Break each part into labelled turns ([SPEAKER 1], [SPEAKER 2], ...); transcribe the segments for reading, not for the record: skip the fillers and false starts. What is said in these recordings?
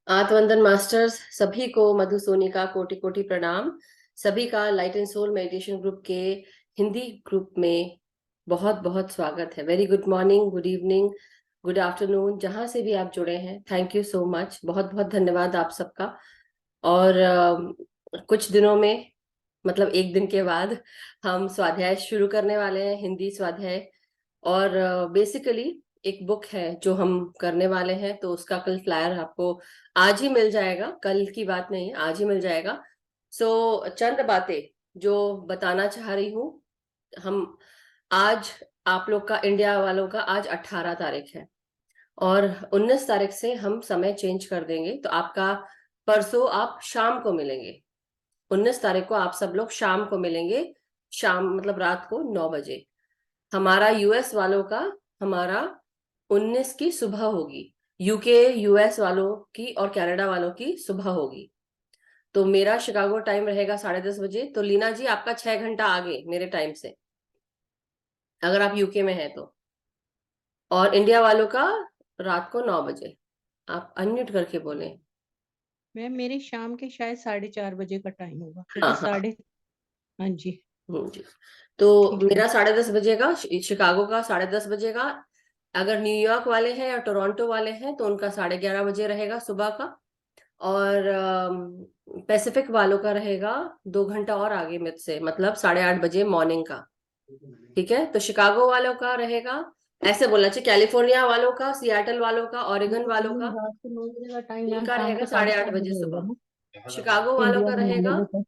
[SPEAKER 1] आत्मवंदन masters सभी को मधु सोनी का कोटि कोटि प्रणाम। सभी का light and soul meditation group के हिंदी ग्रुप में बहुत बहुत स्वागत है। Very good morning, good evening, good afternoon, जहां से भी आप जुड़े हैं, थैंक यू सो मच। बहुत बहुत धन्यवाद आप सबका। और कुछ दिनों में, मतलब एक दिन के बाद, हम स्वाध्याय शुरू करने वाले हैं, हिंदी स्वाध्याय। और बेसिकली एक बुक है जो हम करने वाले हैं, तो उसका कल फ्लायर आपको आज ही मिल जाएगा। कल की बात नहीं है, आज ही मिल जाएगा। चंद बातें जो बताना चाह रही हूँ। हम आज, आप लोग का, इंडिया वालों का आज 18 तारीख है और 19 तारीख से हम समय चेंज कर देंगे। तो आपका परसों आप शाम को मिलेंगे। 19 तारीख को आप सब लोग शाम को मिलेंगे। शाम मतलब रात को 9 बजे। हमारा यूएस वालों का, हमारा 19 की सुबह होगी। यूके यूएस वालों की और कनाडा वालों की सुबह होगी। तो मेरा शिकागो टाइम रहेगा 10:30 बजे। तो लीना जी, आपका 6 घंटा आगे मेरे टाइम से, अगर आप यूके में हैं तो। और इंडिया वालों का रात को 9 बजे। आप अनम्यूट करके बोले।
[SPEAKER 2] मैम मेरे शाम के शायद 4:30 बजे का टाइम होगा,
[SPEAKER 1] हाँ
[SPEAKER 2] क्योंकि
[SPEAKER 1] हाँ।
[SPEAKER 2] साढ़े। हाँ जी।
[SPEAKER 1] जी। तो
[SPEAKER 2] ठीक है।
[SPEAKER 1] मेरा 10:30 बजे का, शिकागो का 10:30 बजे का। अगर न्यूयॉर्क वाले हैं या टोरंटो वाले हैं तो उनका 11:30 बजे रहेगा सुबह का। और पैसिफिक वालों का रहेगा 2 घंटा और आगे मुझसे, मतलब 8:30 बजे मॉर्निंग का। ठीक है, तो शिकागो वालों का रहेगा, ऐसे बोलना चाहिए, कैलिफोर्निया वालों का, सियाटल वालों का, ऑरिगन वालों का,
[SPEAKER 2] रात को 9 बजे का टाइम मैम
[SPEAKER 1] उनका
[SPEAKER 2] शाम
[SPEAKER 1] रहेगा
[SPEAKER 2] को
[SPEAKER 1] साढ़े
[SPEAKER 2] साढ़े
[SPEAKER 1] आठ
[SPEAKER 2] चार
[SPEAKER 1] बजे
[SPEAKER 2] बजे होगा
[SPEAKER 1] सुबह।
[SPEAKER 2] ना।
[SPEAKER 1] शिकागो वालों
[SPEAKER 2] इंडिया
[SPEAKER 1] का
[SPEAKER 2] में 9
[SPEAKER 1] रहेगा
[SPEAKER 2] बजे का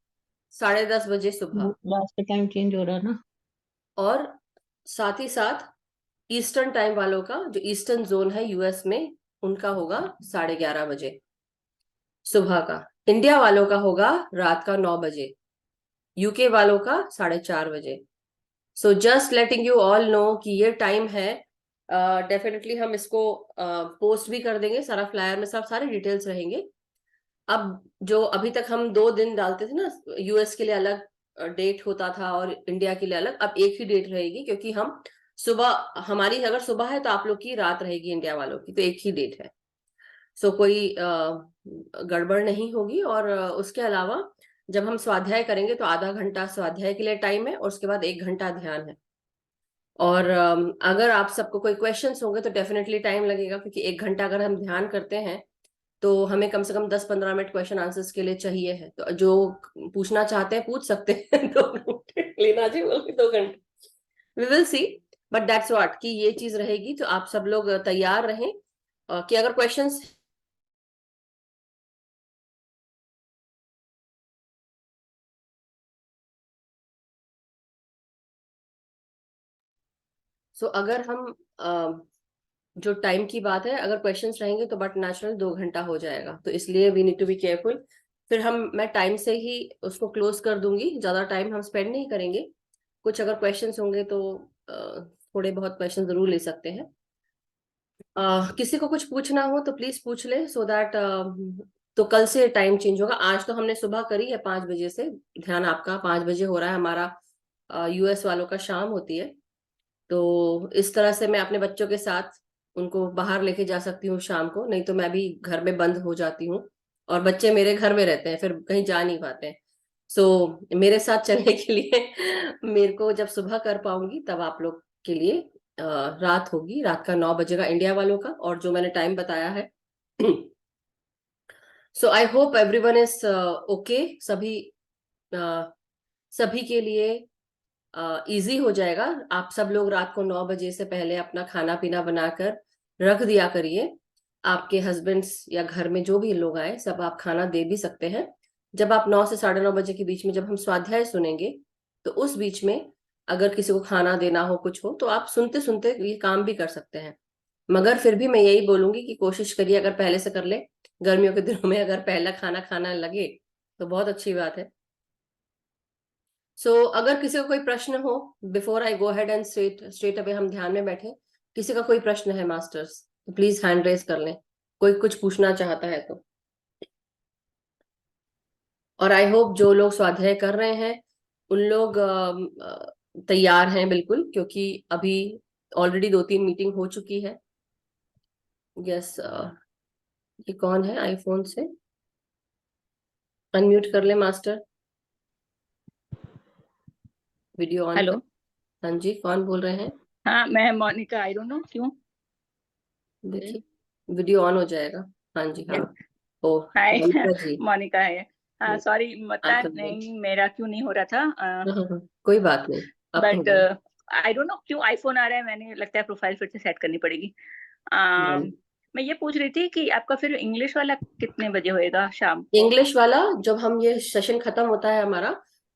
[SPEAKER 1] 10:30 बजे सुबह।
[SPEAKER 2] लास्ट टाइम चेंज हो रहा है ना।
[SPEAKER 1] और साथ ही साथ ईस्टर्न टाइम वालों का, जो ईस्टर्न जोन है यूएस में, उनका होगा 11:30 बजे सुबह का। इंडिया वालों का होगा रात का 9 बजे। यूके वालों का 4:30 बजे। So just letting you all know कि ये टाइम है। डेफिनेटली हम इसको पोस्ट भी कर देंगे, सारा फ्लायर में सब सारे डिटेल्स रहेंगे। अब जो अभी तक हम 2 दिन डालते थे ना, यूएस के लिए अलग डेट होता था और इंडिया के लिए अलग, अब एक ही डेट रहेगी, क्योंकि हम सुबह, हमारी अगर सुबह है तो आप लोग की रात रहेगी, इंडिया वालों की, तो एक ही डेट है। कोई गड़बड़ नहीं होगी। और उसके अलावा जब हम स्वाध्याय करेंगे तो आधा घंटा स्वाध्याय के लिए टाइम है और उसके बाद 1 घंटा ध्यान है। और अगर आप सबको कोई क्वेश्चंस होंगे तो डेफिनेटली टाइम लगेगा, क्योंकि 1 घंटा अगर हम ध्यान करते हैं तो हमें कम से कम 10-15 मिनट क्वेश्चन आंसर्स के लिए चाहिए है। तो जो पूछना चाहते हैं पूछ सकते हैं। 2 घंटे लीना जी बोल 2 घंटे, we will see. But that's what, कि ये चीज रहेगी, तो आप सब लोग तैयार रहें कि अगर क्वेश्चंस। अगर हम जो टाइम की बात है, अगर क्वेश्चंस रहेंगे तो बट नेचुरल 2 घंटा हो जाएगा, तो इसलिए we need to be careful. फिर मैं टाइम से ही उसको क्लोज कर दूंगी, ज्यादा टाइम हम स्पेंड नहीं करेंगे। कुछ अगर क्वेश्चंस होंगे तो थोड़े बहुत क्वेश्चन जरूर ले सकते हैं। किसी को कुछ पूछना हो तो प्लीज पूछ ले, सो दैट तो कल से टाइम चेंज होगा। आज तो हमने सुबह करी है 5 बजे से। ध्यान आपका 5 बजे हो रहा है, हमारा यूएस वालों का शाम होती है। तो इस तरह से मैं अपने बच्चों के साथ उनको बाहर लेके जा सकती हूँ शाम को, नहीं तो मैं भी घर में बंद हो जाती हूँ। और बच्चे मेरे घर में रहते हैं, फिर कहीं जा नहीं पाते हैं। मेरे साथ चलने के लिए मेरे को जब सुबह कर पाऊंगी तब आप लोग के लिए रात होगी, रात का 9 बजे का इंडिया वालों का, और जो मैंने टाइम बताया है। I hope everyone is okay. सभी सभी के लिए इजी हो जाएगा। आप सब लोग रात को 9 बजे से पहले अपना खाना पीना बनाकर रख दिया करिए। आपके हस्बैंड्स या घर में जो भी लोग आए, सब आप खाना दे भी सकते हैं। जब आप 9 से 9:30 बजे के बीच में जब हम स्वाध्याय सुनेंगे, तो उस बीच में अगर किसी को खाना देना हो, कुछ हो, तो आप सुनते सुनते ये काम भी कर सकते हैं। मगर फिर भी मैं यही बोलूंगी कि कोशिश करिए अगर पहले से कर ले। गर्मियों के दिनों में अगर पहला खाना खाना लगे तो बहुत अच्छी बात है। अगर किसी का कोई प्रश्न हो, before I go head and straight straight away हम ध्यान में बैठे, किसी का कोई प्रश्न है मास्टर्स, तो प्लीज हैंड रेज कर लें, कोई कुछ पूछना चाहता है तो। और आई होप जो लोग स्वाध्याय कर रहे हैं उन लोग तैयार हैं बिल्कुल, क्योंकि अभी ऑलरेडी 2-3 मीटिंग हो चुकी है। यस, ये कौन है आईफोन से? अनम्यूट कर ले मास्टर, वीडियो ऑन कर।
[SPEAKER 3] हेलो।
[SPEAKER 1] हाँ जी, कौन बोल रहे हैं?
[SPEAKER 3] हाँ, मैं मोनिका। आई डोंट नो क्यों।
[SPEAKER 1] देखिए, वीडियो ऑन हो जाएगा। हाँ जी, हाँ।
[SPEAKER 3] यस।
[SPEAKER 1] ओ,
[SPEAKER 3] हाय।
[SPEAKER 1] मोनिका जी।
[SPEAKER 3] मोनिका है। हाँ, सॉरी, पता
[SPEAKER 1] आप सब बोल।
[SPEAKER 3] नहीं मेरा क्यों नहीं हो रहा था।
[SPEAKER 1] हाँ हाँ हाँ, कोई बात नहीं, अब तो हो
[SPEAKER 3] बट
[SPEAKER 1] गया।
[SPEAKER 3] आई डोंट नो क्यों आईफोन आ रहा है। मैंने लगता है प्रोफाइल फिर से सेट करनी पड़ेगी। अम, मैं ये पूछ रही थी कि आपका फिर इंग्लिश वाला कितने बजे होएगा शाम को?
[SPEAKER 1] इंग्लिश वाला जब हम ये सेशन खत्म होता है हमारा,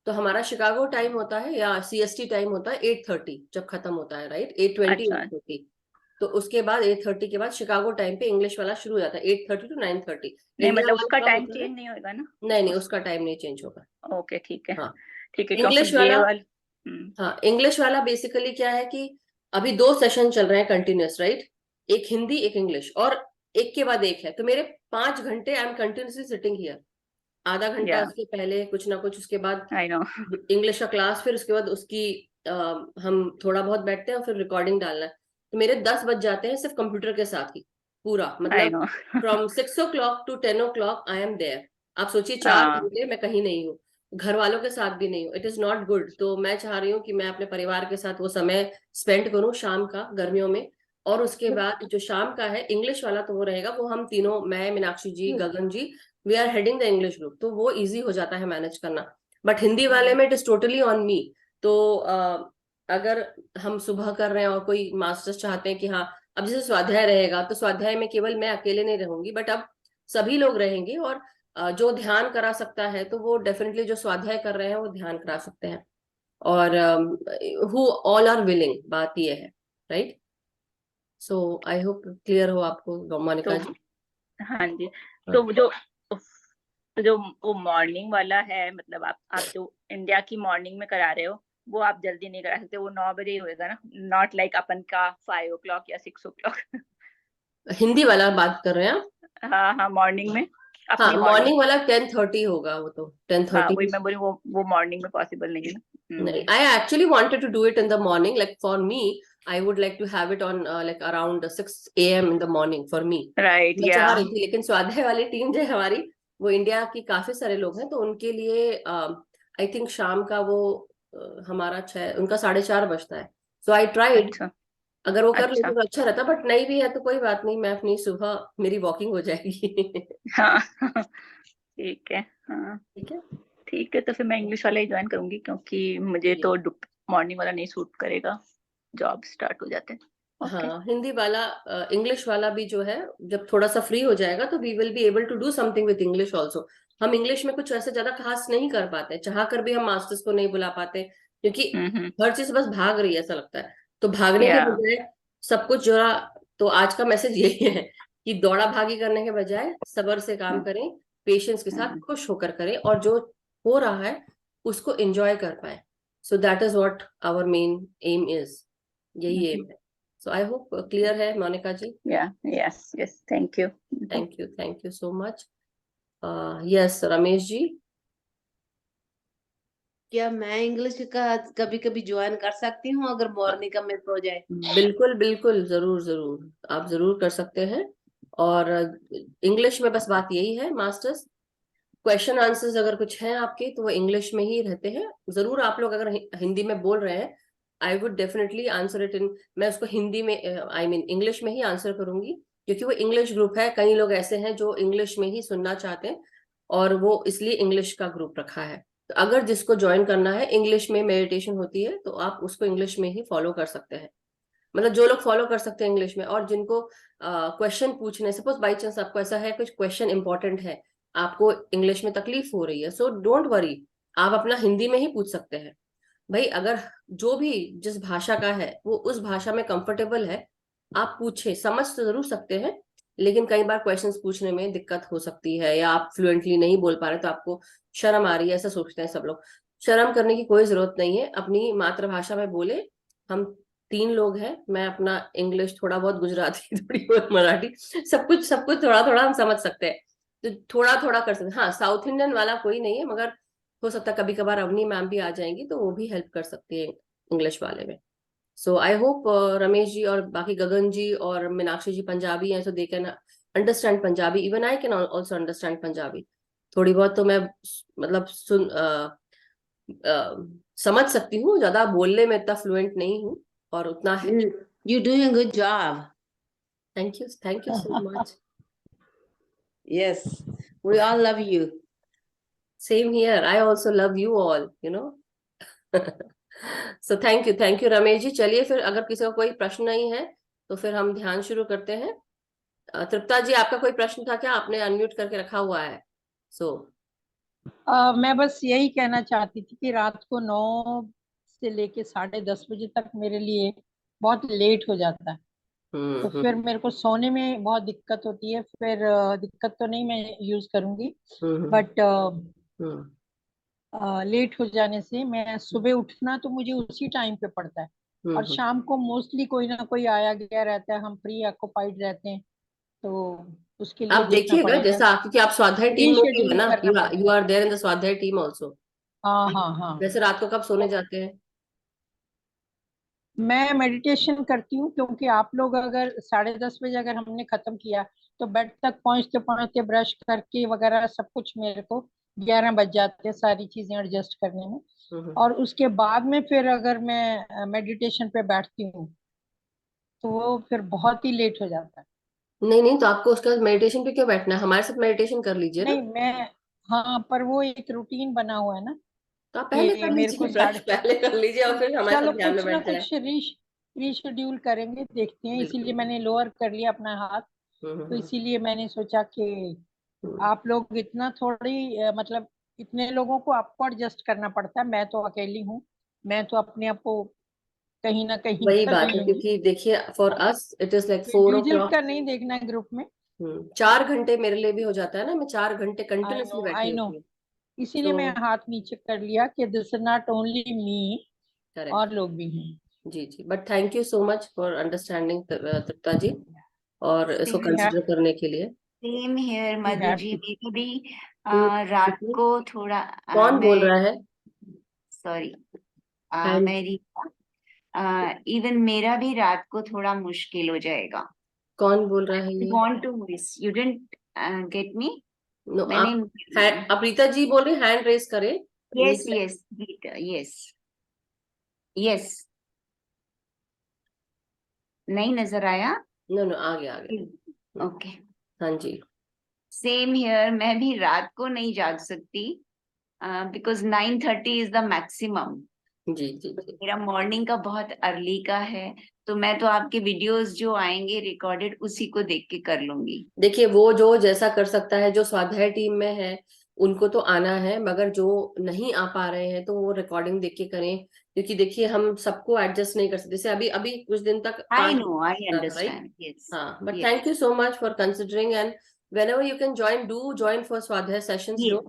[SPEAKER 1] तो हमारा शिकागो टाइम होता है या सीएसटी टाइम होता है 8:30 जब खत्म होता है, राइट? 8:20,
[SPEAKER 3] अच्छा।
[SPEAKER 1] 8:30। तो उसके बाद 8:30 के बाद शिकागो टाइम पे इंग्लिश वाला शुरू हो जाता है 8:30 to 9:30।
[SPEAKER 3] नहीं,
[SPEAKER 1] इंडिया
[SPEAKER 3] मतलब
[SPEAKER 1] वाला
[SPEAKER 3] उसका
[SPEAKER 1] का
[SPEAKER 3] टाइम
[SPEAKER 1] होता है,
[SPEAKER 3] चेंज नहीं होएगा ना?
[SPEAKER 1] नहीं नहीं, उसका टाइम नहीं चेंज होगा।
[SPEAKER 3] ओके, ठीक है।
[SPEAKER 1] हाँ,
[SPEAKER 3] ठीक है, क्योंकि
[SPEAKER 1] इंग्लिश
[SPEAKER 3] ये
[SPEAKER 1] वाला।
[SPEAKER 3] वाला।
[SPEAKER 1] हाँ, इंग्लिश वाला बेसिकली क्या है कि अभी दो सेशन चल रहे हैं कंटिन्यूअस, राइट? एक हिंदी एक इंग्लिश, और एक के बाद एक है, तो मेरे 5 घंटे I am continuously sitting here. आधा घंटा
[SPEAKER 3] या,
[SPEAKER 1] उसके पहले कुछ ना कुछ, उसके बाद
[SPEAKER 3] आई नो।
[SPEAKER 1] इंग्लिश का क्लास, फिर उसके बाद उसकी हम थोड़ा बहुत बैठते हैं और फिर रिकॉर्डिंग डालना है। तो मेरे 10 बज जाते हैं सिर्फ कंप्यूटर के साथ ही, पूरा
[SPEAKER 3] आई
[SPEAKER 1] मतलब
[SPEAKER 3] no.
[SPEAKER 1] From 6 o'clock to 10 o'clock I am there. आप सोचिए, चार
[SPEAKER 3] हाँ।
[SPEAKER 1] घंटे मैं कहीं नहीं हूँ, घर वालों के साथ भी नहीं हूँ। It is not good. तो मैं चाह रही हूँ कि मैं अपने परिवार के साथ वो समय स्पेंड करूँ शाम का, गर्मियों में। और उसके बाद जो शाम का है इंग्लिश वाला, तो वो रहेगा, वो हम तीनों, मैं, Meenakshi ji, Gagan ji, we are heading the English group, तो वो इजी हो जाता है मैनेज करना। बट हिंदी वाले में it is totally on me. तो अगर हम सुबह कर रहे हैं और कोई मास्टर्स चाहते हैं कि हाँ, अब जैसे स्वाध्याय रहेगा तो स्वाध्याय में केवल मैं अकेले नहीं रहूंगी, बट अब सभी लोग रहेंगे। और जो ध्यान करा सकता है तो वो डेफिनेटली, जो स्वाध्याय कर रहे हैं वो ध्यान करा सकते हैं। और हु ऑल आर विलिंग, बात ये है, right? So I hope clear हो आपको, मोनिका
[SPEAKER 3] तो
[SPEAKER 1] जी।
[SPEAKER 3] हाँ जी। तो
[SPEAKER 1] हाँ
[SPEAKER 3] जो वो मॉर्निंग वाला है, मतलब आप जो इंडिया की मॉर्निंग में करा रहे हो, वो आप जल्दी नहीं करा सकते। वो 9 बजे ही होएगा ना? नॉट लाइक अपन का 5 o'clock या 6 o'clock।
[SPEAKER 1] हिंदी वाला बात कर रहे हैं आप?
[SPEAKER 3] हाँ हाँ, मॉर्निंग में,
[SPEAKER 1] हाँ,
[SPEAKER 3] अपनी मॉर्निंग।
[SPEAKER 1] मॉर्निंग वाला 10:30 होगा, वो तो टेन
[SPEAKER 3] हाँ,
[SPEAKER 1] थर्टी
[SPEAKER 3] वही मैं बोली, वो मॉर्निंग में पॉसिबल नहीं है ना।
[SPEAKER 1] नहीं, I actually wanted to do it in the morning, like for me I would like to have it on like around 6 a.m. In the morning for me.
[SPEAKER 3] Right,
[SPEAKER 1] मैं
[SPEAKER 3] या।
[SPEAKER 1] चाह रही थी, लेकिन स्वाध्याय वाली टीम जो है हमारी, वो इंडिया की काफी सारे लोग हैं, तो उनके लिए आई थिंक शाम का वो हमारा 6, उनका 4:30 बजता है। सो आई ट्राइड,
[SPEAKER 3] अच्छा।
[SPEAKER 1] अगर वो कर लेते
[SPEAKER 3] अच्छा।
[SPEAKER 1] तो अच्छा रहता, बट नहीं भी है तो कोई बात नहीं, मैं अपनी सुबह मेरी वॉकिंग हो जाएगी।
[SPEAKER 3] हाँ। ठीक है। हाँ।
[SPEAKER 1] ठीक है।
[SPEAKER 3] ठीक है, तो फिर मैं इंग्लिश वाला ही ज्वाइन करूंगी, क्योंकि मुझे तो मॉर्निंग वाला नहीं सूट करेगा। जॉब स्टार्ट हो जाते हैं। ओके।
[SPEAKER 1] हाँ, हिंदी वाला, इंग्लिश वाला भी जो है, जब थोड़ा सा फ्री हो जाएगा तो we will be able to do something with English also. हम इंग्लिश में कुछ ऐसे ज्यादा खास नहीं कर पाते, चाह कर भी हम मास्टर्स को नहीं बुला पाते, क्योंकि
[SPEAKER 3] हम्म।
[SPEAKER 1] हर चीज बस भाग रही है ऐसा लगता है। तो भागने के
[SPEAKER 3] या।
[SPEAKER 1] बजाय सब कुछ जरा, तो आज का मैसेज यही है कि दौड़ा भागी करने के बजाय सब्र से काम करें, पेशेंस के साथ खुश होकर करें, और जो हो रहा है उसको एंजॉय कर पाए। So that is what our main aim is, यही एम है। सो आई होप क्लियर है Monica ji.
[SPEAKER 3] Yeah. Yes yes, thank you.
[SPEAKER 1] Thank you so much. Yes, Ramesh ji.
[SPEAKER 2] क्या मैं इंग्लिश का कभी कभी ज्वाइन कर सकती हूँ अगर मॉर्निंग का मिस हो जाए?
[SPEAKER 1] बिल्कुल बिल्कुल, जरूर जरूर, आप जरूर कर सकते हैं। और इंग्लिश में बस बात यही है, मास्टर्स क्वेश्चन आंसर्स अगर कुछ हैं आपके तो वो इंग्लिश में ही रहते हैं। जरूर आप लोग अगर हिंदी में बोल रहे हैं, I would definitely answer it in, मैं उसको हिंदी में, आई मीन इंग्लिश में ही आंसर करूंगी, क्योंकि वो इंग्लिश ग्रुप है। कई लोग ऐसे हैं जो इंग्लिश में ही सुनना चाहते हैं, और वो इसलिए इंग्लिश का ग्रुप रखा है। तो अगर जिसको ज्वाइन करना है, इंग्लिश में मेडिटेशन होती है, तो आप उसको इंग्लिश में ही फॉलो कर सकते हैं। मतलब जो लोग फॉलो कर सकते हैं इंग्लिश में, और जिनको क्वेश्चन पूछने, सपोज बाई चांस आपको ऐसा है कुछ क्वेश्चन इंपॉर्टेंट है, आपको इंग्लिश में तकलीफ हो रही है, सो डोंट वरी, आप अपना हिंदी में ही पूछ सकते हैं। भाई, अगर जो भी जिस भाषा का है वो उस भाषा में कंफर्टेबल है, आप पूछे, समझ तो जरूर सकते हैं, लेकिन कई बार क्वेश्चंस पूछने में दिक्कत हो सकती है, या आप फ्लुएंटली नहीं बोल पा रहे तो आपको शर्म आ रही है, ऐसा सोचते हैं सब लोग। शर्म करने की कोई जरूरत नहीं है, अपनी मातृभाषा में बोले। हम 3 लोग हैं, मैं अपना इंग्लिश थोड़ा बहुत, गुजराती थोड़ी बहुत, मराठी, सब कुछ थोड़ा थोड़ा हम समझ सकते हैं, तो थोड़ा थोड़ा कर सकते हैं। हाँ, साउथ इंडियन वाला कोई नहीं है, मगर हो सकता है कभी कभार अवनी मैम भी आ जाएंगी तो वो भी हेल्प कर सकती है इंग्लिश वाले में। सो आई होप रमेश जी और बाकी गगन जी और मीनाक्षी जी पंजाबी हैं, तो they can understand Punjabi, even I can also understand Punjabi. थोड़ी बहुत तो मैं मतलब समझ सकती हूँ, ज्यादा बोलने में इतना फ्लुएंट नहीं हूँ और उतना है।
[SPEAKER 2] You're doing a good job.
[SPEAKER 1] Thank you so much.
[SPEAKER 2] Yes, we all love you.
[SPEAKER 1] Same here, I also love you all, you know. So thank you Ramesh ji. चलिए फिर, अगर किसी का कोई प्रश्न नहीं है तो फिर हम ध्यान शुरू करते हैं। तृप्ता जी, आपका कोई प्रश्न था क्या? आपने अनम्यूट करके रखा हुआ है। सो
[SPEAKER 4] मैं बस यही कहना चाहती थी कि रात को 9 से लेके 10:30 बजे तक मेरे लिए बहुत लेट हो जाता है। तो फिर मेरे को सोने में बहुत दिक्कत होती है। फिर दिक्कत तो नहीं, मैं यूज करूंगी, बट लेट हो जाने से मैं सुबह उठना तो मुझे उसी टाइम पे पड़ता है। और शाम को मोस्टली कोई ना कोई आया गया रहता है, हम प्री ऑक्युपाइड रहते हैं, तो उसके लिए
[SPEAKER 1] आप
[SPEAKER 4] देखना
[SPEAKER 1] देखिएगा,
[SPEAKER 4] पड़ेगा,
[SPEAKER 1] जैसा क्योंकि आप स्वाध्याय टीम में भी है
[SPEAKER 4] रीशेड्यूल
[SPEAKER 1] ना,
[SPEAKER 4] करना
[SPEAKER 1] यू
[SPEAKER 4] पड़ेगा।
[SPEAKER 1] आर देयर इन द स्वाध्याय टीम ऑल्सो।
[SPEAKER 4] हाँ हाँ हाँ।
[SPEAKER 1] वैसे रात को कब सोने जाते हैं?
[SPEAKER 4] मैं मेडिटेशन करती हूँ, क्योंकि आप लोग अगर 10:30 बजे अगर हमने खत्म किया तो बेड तक पहुंचते पहुंचते ब्रश करके वगैरह सब कुछ मेरे को 11 बज जाते हैं, सारी चीजें एडजस्ट करने में। और उसके बाद में फिर अगर मैं मेडिटेशन पे बैठती हूँ तो वो फिर बहुत ही लेट हो जाता है।
[SPEAKER 1] नहीं, तो आपको उसका मेडिटेशन पे क्यों बैठना है? हमारे साथ मेडिटेशन कर लीजिए ना।
[SPEAKER 4] नहीं मैं, हाँ, पर वो एक रूटीन बना हुआ है ना
[SPEAKER 1] तो आप पहले
[SPEAKER 4] कि
[SPEAKER 1] कर
[SPEAKER 4] मेरे को
[SPEAKER 1] लीजिए, ब्रश पहले कर लीजिए और फिर हमारे
[SPEAKER 4] चलो
[SPEAKER 1] साथ ध्यान में
[SPEAKER 4] कुछ ना
[SPEAKER 1] बैठ जाए।
[SPEAKER 4] कुछ रीशेड्यूल करेंगे, देखते हैं। इसीलिए
[SPEAKER 1] बिल्कुल।
[SPEAKER 4] मैंने लोअर कर लिया अपना हाथ। तो
[SPEAKER 1] हम्म।
[SPEAKER 4] इसीलिए मैंने सोचा कि आप लोग इतना थोड़ी मतलब इतने लोगों को आपको एडजस्ट करना पड़ता है, मैं तो अकेली हूँ, मैं तो अपने आप को कहीं ना कहीं
[SPEAKER 1] वही
[SPEAKER 4] कर
[SPEAKER 1] बात है,
[SPEAKER 4] लूंगी।
[SPEAKER 1] क्योंकि देखिए for us it is like
[SPEAKER 4] individual
[SPEAKER 1] 4 o'clock।
[SPEAKER 4] का नहीं देखना है, ग्रुप में।
[SPEAKER 1] 4 घंटे मेरे लिए भी हो जाता है ना, मैं 4 घंटे कंटिन्यूसली बैठी
[SPEAKER 4] आई नो,
[SPEAKER 1] होती हूँ।
[SPEAKER 4] इसीलिए
[SPEAKER 1] तो
[SPEAKER 4] मैं हाथ नीचे कर लिया कि this is not only me,
[SPEAKER 1] correct.
[SPEAKER 4] और लोग भी हैं।
[SPEAKER 1] जी, but thank you so much for understanding Tripta ji, और इसको
[SPEAKER 2] Same
[SPEAKER 1] कंसिडर करने के लिए।
[SPEAKER 2] same here,
[SPEAKER 4] you
[SPEAKER 2] Madhu
[SPEAKER 4] have
[SPEAKER 2] ji.
[SPEAKER 4] Too.
[SPEAKER 2] मेरे भी रात
[SPEAKER 1] ठीक है।
[SPEAKER 2] को थोड़ा
[SPEAKER 1] कौन बोल
[SPEAKER 2] मैं
[SPEAKER 1] रहा है?
[SPEAKER 2] Sorry
[SPEAKER 1] hand.
[SPEAKER 2] मेरी इवन मेरा भी रात को थोड़ा मुश्किल हो जाएगा।
[SPEAKER 1] कौन बोल रहा है ये?
[SPEAKER 2] Want to miss you didn't get me।
[SPEAKER 1] No,
[SPEAKER 2] मैंने
[SPEAKER 1] आप रीता जी बोल रहे, हैंड रेस करें।
[SPEAKER 2] यस
[SPEAKER 1] नीचे।
[SPEAKER 2] यस यस यस नहीं नजर आया।
[SPEAKER 1] नो, आ गया।
[SPEAKER 2] ओके।
[SPEAKER 1] हाँ जी।
[SPEAKER 2] सेम हियर, मैं भी रात को नहीं जाग सकती बिकॉज 9:30 इज द मैक्सिमम।
[SPEAKER 1] जी।
[SPEAKER 2] मेरा मॉर्निंग का बहुत अर्ली का है, तो मैं तो आपके वीडियोस जो आएंगे रिकॉर्डेड उसी को देख के कर लूंगी।
[SPEAKER 1] देखिए, वो जो जैसा कर सकता है, जो स्वाध्याय टीम में है उनको तो आना है, मगर जो नहीं आ पा रहे हैं तो वो रिकॉर्डिंग देख के करें, क्योंकि देखिए हम सबको एडजस्ट नहीं कर सकते। जैसे अभी अभी कुछ दिन तक
[SPEAKER 2] आई
[SPEAKER 1] 5
[SPEAKER 2] नो, आई
[SPEAKER 1] राइट।
[SPEAKER 2] अंडरस्टैंड। यस
[SPEAKER 1] हाँ, but
[SPEAKER 2] yes
[SPEAKER 1] thank you so much for considering, and whenever you can join, do join for स्वाध्याय सेशंस जो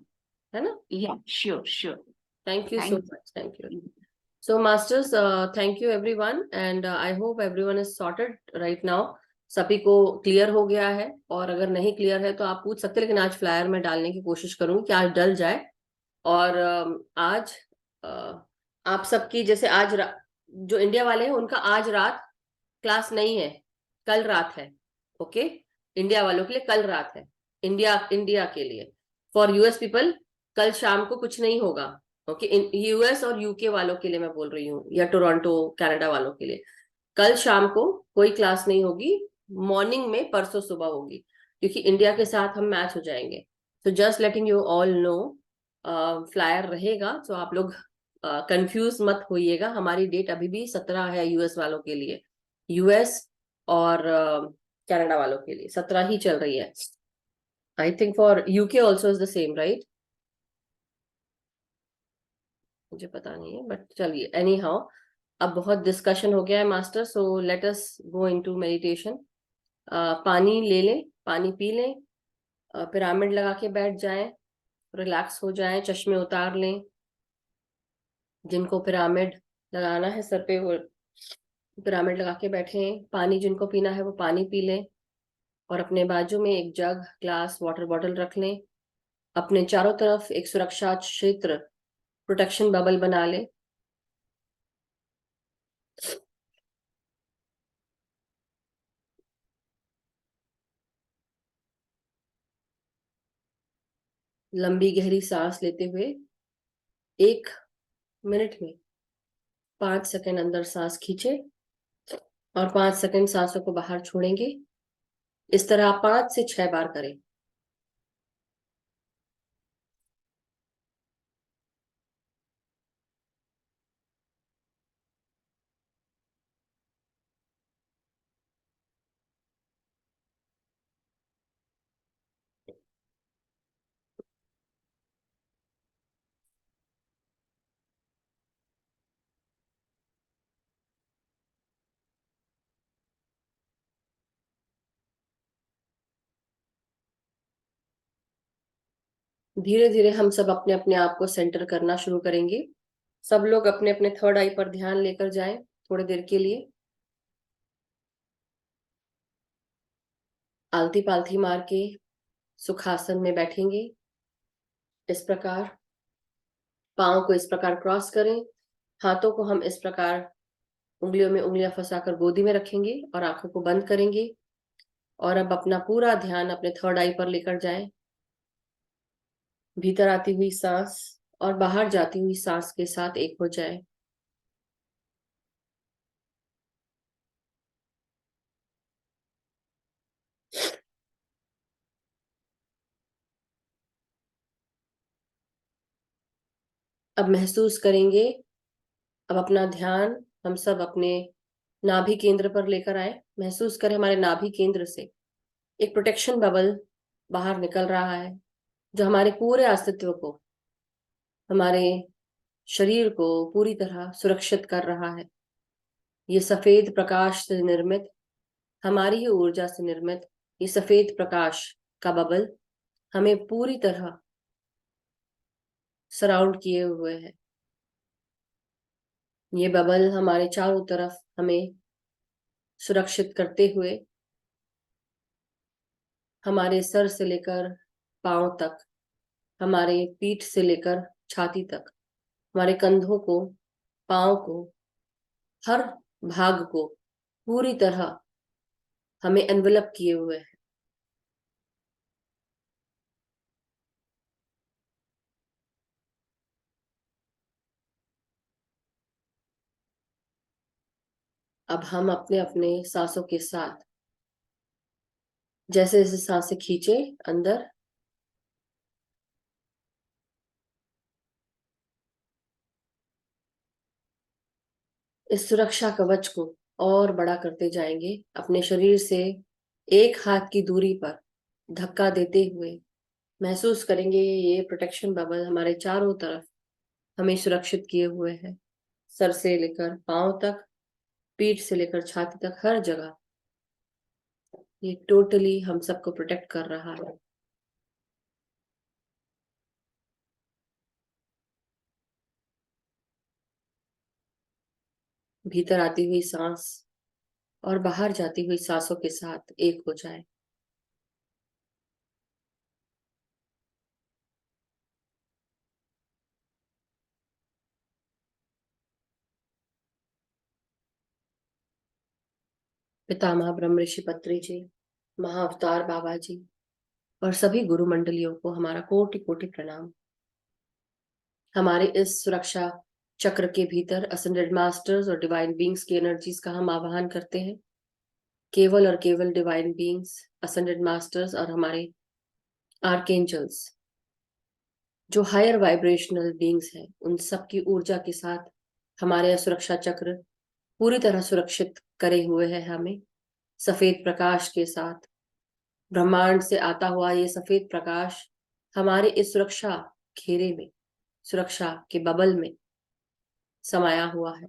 [SPEAKER 1] है ना।
[SPEAKER 2] या sure sure.
[SPEAKER 1] Thank you so
[SPEAKER 2] thank
[SPEAKER 1] much, thank you.
[SPEAKER 2] You.
[SPEAKER 1] So, masters, thank you everyone, and I hope everyone is sorted right now. सभी को clear हो गया है, और अगर नहीं क्लियर है तो आप पूछ सकते हैं, लेकिन आज फ्लायर में डालने की कोशिश करूंगी कि आज डल जाए। और आज आप सबकी, जैसे आज जो इंडिया वाले हैं उनका आज रात क्लास नहीं है, कल रात है। ओके, इंडिया वालों के लिए कल रात है, इंडिया इंडिया के लिए। फॉर यूएस पीपल कल शाम को कुछ नहीं होगा। ओके, यूएस और यूके वालों के लिए मैं बोल रही हूँ, या टोरंटो कनाडा वालों के लिए कल शाम को कोई क्लास नहीं होगी। मॉर्निंग में परसों सुबह होगी, क्योंकि इंडिया के साथ हम मैच हो जाएंगे। तो just letting you all know, flyer रहेगा, तो आप लोग कंफ्यूज मत होइएगा। हमारी डेट अभी भी 17 है यूएस वालों के लिए, यूएस और कनाडा वालों के लिए 17 ही चल रही है। I think for UK also is the same, right? मुझे पता नहीं है, बट चलिए, एनी हाउ, अब बहुत डिस्कशन हो गया है master, so let us go into meditation. पानी ले लें, पानी पी लें, पिरामिड लगा के बैठ जाएं, रिलैक्स हो जाएं, चश्मे उतार लें। जिनको पिरामिड लगाना है सर पे, वो पिरामिड लगा के बैठे। पानी जिनको पीना है वो पानी पी लें, और अपने बाजू में एक जग, ग्लास, वाटर बॉटल रख लें। अपने चारों तरफ एक सुरक्षा क्षेत्र, प्रोटेक्शन बबल बना लें। लंबी गहरी सांस लेते हुए 1 मिनट में 5 सेकंड अंदर सांस खींचे और 5 सेकंड सांसों को बाहर छोड़ेंगे। इस तरह आप 5 से 6 बार करें। धीरे धीरे हम सब अपने अपने आप को सेंटर करना शुरू करेंगे। सब लोग अपने अपने थर्ड आई पर ध्यान लेकर जाएं थोड़ी देर के लिए। आलती पालथी मार के सुखासन में बैठेंगे। इस प्रकार पाँव को इस प्रकार क्रॉस करें। हाथों को हम इस प्रकार उंगलियों में उंगलियां फंसाकर गोदी में रखेंगे और आंखों को बंद करेंगे। और अब अपना पूरा ध्यान अपने थर्ड आई पर लेकर जाएं। भीतर आती हुई सांस और बाहर जाती हुई सांस के साथ एक हो जाए। अब महसूस करेंगे, अब अपना ध्यान हम सब अपने नाभि केंद्र पर लेकर आए। महसूस करें हमारे नाभि केंद्र से एक प्रोटेक्शन बबल बाहर निकल रहा है, जो हमारे पूरे अस्तित्व को, हमारे शरीर को पूरी तरह सुरक्षित कर रहा है। ये सफेद प्रकाश से निर्मित, हमारी ही ऊर्जा से निर्मित ये सफेद प्रकाश का बबल हमें पूरी तरह सराउंड किए हुए है। ये बबल हमारे चारों तरफ हमें सुरक्षित करते हुए हमारे सर से लेकर पांव तक, हमारे पीठ से लेकर छाती तक, हमारे कंधों को, पांव को, हर भाग को पूरी तरह हमें एनवेलप किए हुए है। अब हम अपने अपने सांसों के साथ जैसे जैसे सांसें खींचे अंदर, इस सुरक्षा कवच को और बड़ा करते जाएंगे। अपने शरीर से एक हाथ की दूरी पर धक्का देते हुए महसूस करेंगे ये प्रोटेक्शन बबल हमारे चारों तरफ हमें सुरक्षित किए हुए है। सर से लेकर पांव तक, पीठ से लेकर छाती तक, हर जगह ये टोटली हम सबको प्रोटेक्ट कर रहा है। भीतर आती हुई सांस और बाहर जाती हुई सांसों के साथ एक हो जाए। पितामह ब्रह्म ऋषि पत्री जी, महाअवतार बाबा जी और सभी गुरु मंडलियों को हमारा कोटि कोटि प्रणाम। हमारे इस सुरक्षा चक्र के भीतर असेंडेड मास्टर्स और डिवाइन बींग्स की एनर्जीज का हम आवाहन करते हैं। केवल और केवल डिवाइन बींग्स, असेंडेड मास्टर्स और हमारे आर्कएंजल्स जो हायर वाइब्रेशनल बींग्स हैं, उन सब की ऊर्जा के साथ हमारे सुरक्षा चक्र पूरी तरह सुरक्षित करे हुए है। हमें सफेद प्रकाश के साथ, ब्रह्मांड से आता हुआ ये सफेद प्रकाश हमारे इस सुरक्षा घेरे में, सुरक्षा के बबल में समाया हुआ है।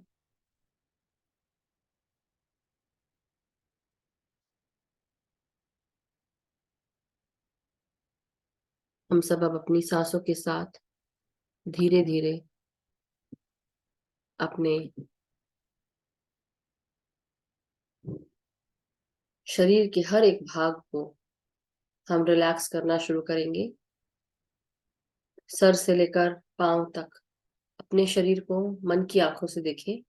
[SPEAKER 1] हम सब अब अपनी सांसों के साथ धीरे धीरे अपने शरीर के हर एक भाग को हम रिलैक्स करना शुरू करेंगे। सर से लेकर पांव तक अपने शरीर को मन की आंखों से देखें।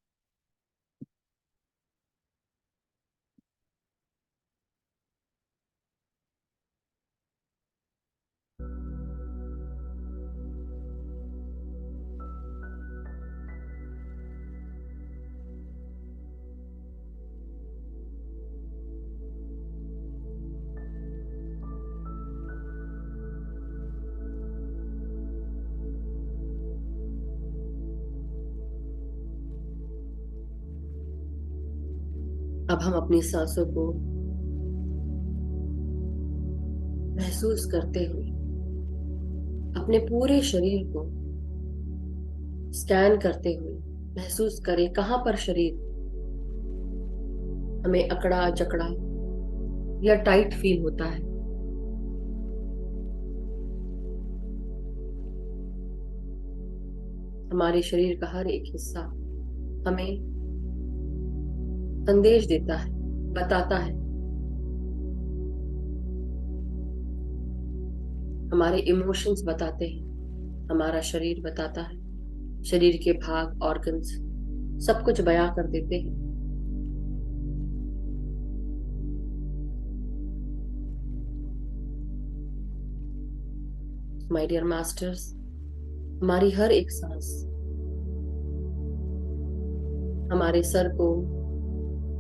[SPEAKER 1] अब हम अपनी सांसों को महसूस करते हुए अपने पूरे शरीर को स्कैन करते हुए महसूस करें कहां पर शरीर हमें अकड़ा जकड़ा या टाइट फील होता है। हमारे शरीर का हर एक हिस्सा हमें संदेश देता है, बताता है। हमारे इमोशंस बताते हैं, हमारा शरीर बताता है, शरीर के भाग ऑर्गन्स सब कुछ बयां कर देते हैं। माय डियर मास्टर्स, हमारी हर एक सांस हमारे सर को,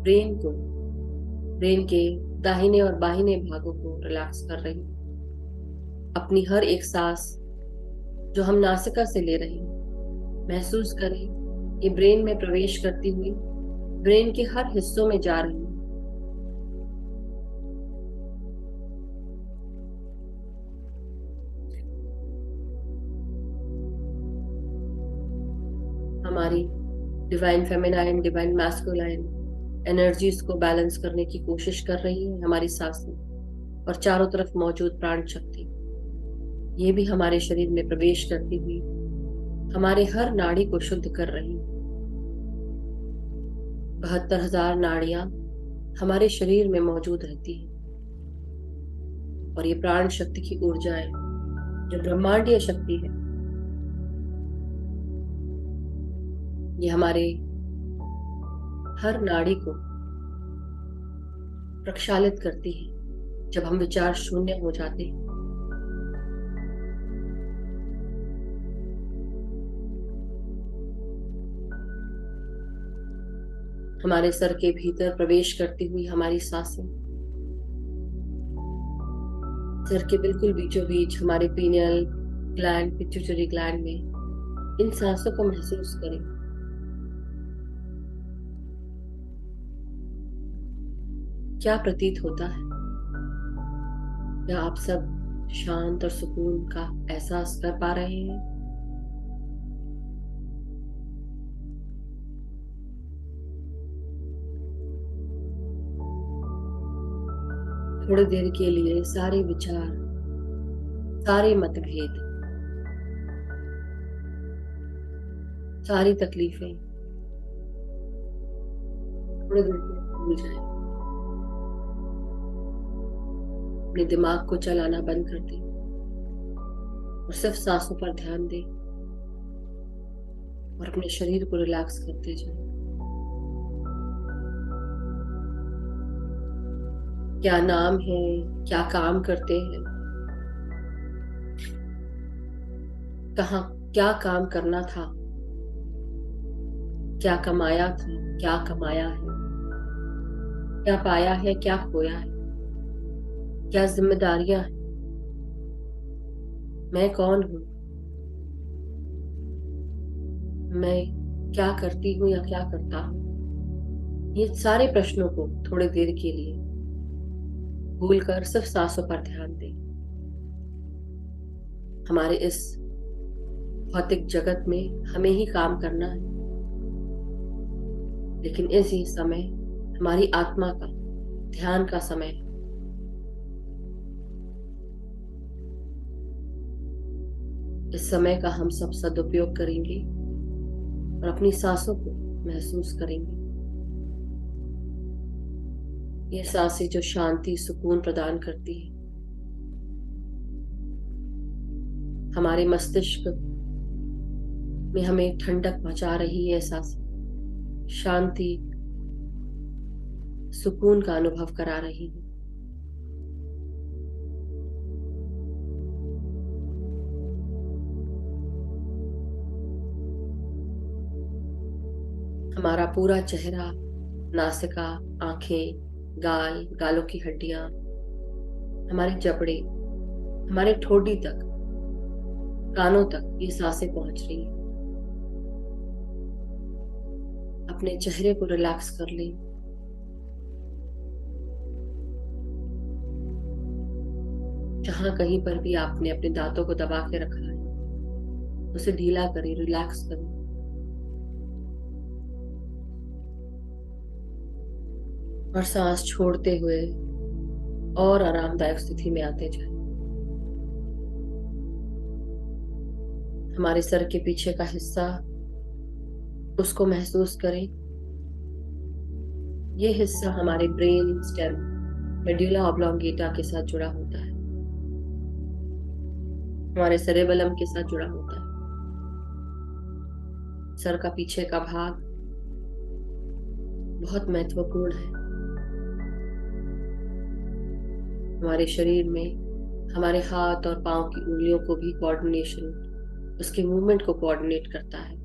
[SPEAKER 1] ब्रेन के दाहिने और बाहिने भागों को रिलैक्स कर रही है। अपनी हर एक सांस जो हम नासिका से ले रहे हैं, महसूस करें ये ब्रेन में प्रवेश करती हुई ब्रेन के हर हिस्सों में जा रही है। हमारी divine feminine, divine masculine energies को बैलेंस करने की कोशिश कर रही है हमारी सांसें। और चारों तरफ मौजूद प्राण शक्ति ये भी हमारे शरीर में प्रवेश करती हुई हमारे हर नाड़ी को शुद्ध कर रही है। 72,000 नाड़ियां हमारे शरीर में मौजूद रहती है और ये प्राण शक्ति की ऊर्जाएं जो ब्रह्मांडीय शक्ति है, ये हमारे हर नाड़ी को प्रक्षालित करती है जब हम विचार शून्य हो जाते हैं। हमारे सर के भीतर प्रवेश करती हुई हमारी सांसें सर के बिल्कुल बीचों बीच हमारे पीनियल ग्लैंड, पिट्यूटरी ग्लैंड में इन सांसों को महसूस करें। क्या प्रतीत होता है? क्या आप सब शांत और सुकून का एहसास कर पा रहे हैं? थोड़ी देर के लिए सारे विचार, सारे मतभेद, सारी तकलीफें थोड़ी देर के लिए भूल जाएं। अपने दिमाग को चलाना बंद कर दें और सिर्फ सांसों पर ध्यान दें और अपने शरीर को रिलैक्स करते जाएं। क्या नाम है, क्या काम करते हैं, कहाँ क्या काम करना था, क्या कमाया था, क्या कमाया है, क्या पाया है, क्या खोया है, क्या जिम्मेदारियां हैं, मैं कौन हूं, मैं क्या करती हूं या क्या करता हूं। ये सारे प्रश्नों को थोड़ी देर के लिए भूलकर सिर्फ सांसों पर ध्यान दें। हमारे इस भौतिक जगत में हमें ही काम करना है, लेकिन इसी समय हमारी आत्मा का ध्यान का समय है। इस समय का हम सब सदुपयोग करेंगे और अपनी सांसों को महसूस करेंगे। ये सांसें जो शांति, सुकून प्रदान करती है, हमारे मस्तिष्क में हमें ठंडक पहुंचा रही है। सांसें शांति, सुकून का अनुभव करा रही है। हमारा पूरा चेहरा, नासिका, आंखें, गाल, गालों की हड्डियां, हमारे जबड़े, हमारे ठोडी तक, कानों तक ये सांसें पहुंच रही हैं। अपने चेहरे को रिलैक्स कर लें, जहां कहीं पर भी आपने अपने दांतों को दबा के रखा है उसे ढीला करें, रिलैक्स करें। और सांस छोड़ते हुए और आरामदायक स्थिति में आते जाएं। हमारे सर के पीछे का हिस्सा, उसको महसूस करें। ये हिस्सा हमारे ब्रेन स्टेम, मेडुला ऑब्लोंगेटा के साथ जुड़ा होता है, हमारे सेरेबेलम के साथ जुड़ा होता है। सर का पीछे का भाग बहुत महत्वपूर्ण है। हमारे शरीर में हमारे हाथ और पांव की उंगलियों को भी कोऑर्डिनेशन, उसके मूवमेंट को कोऑर्डिनेट करता है।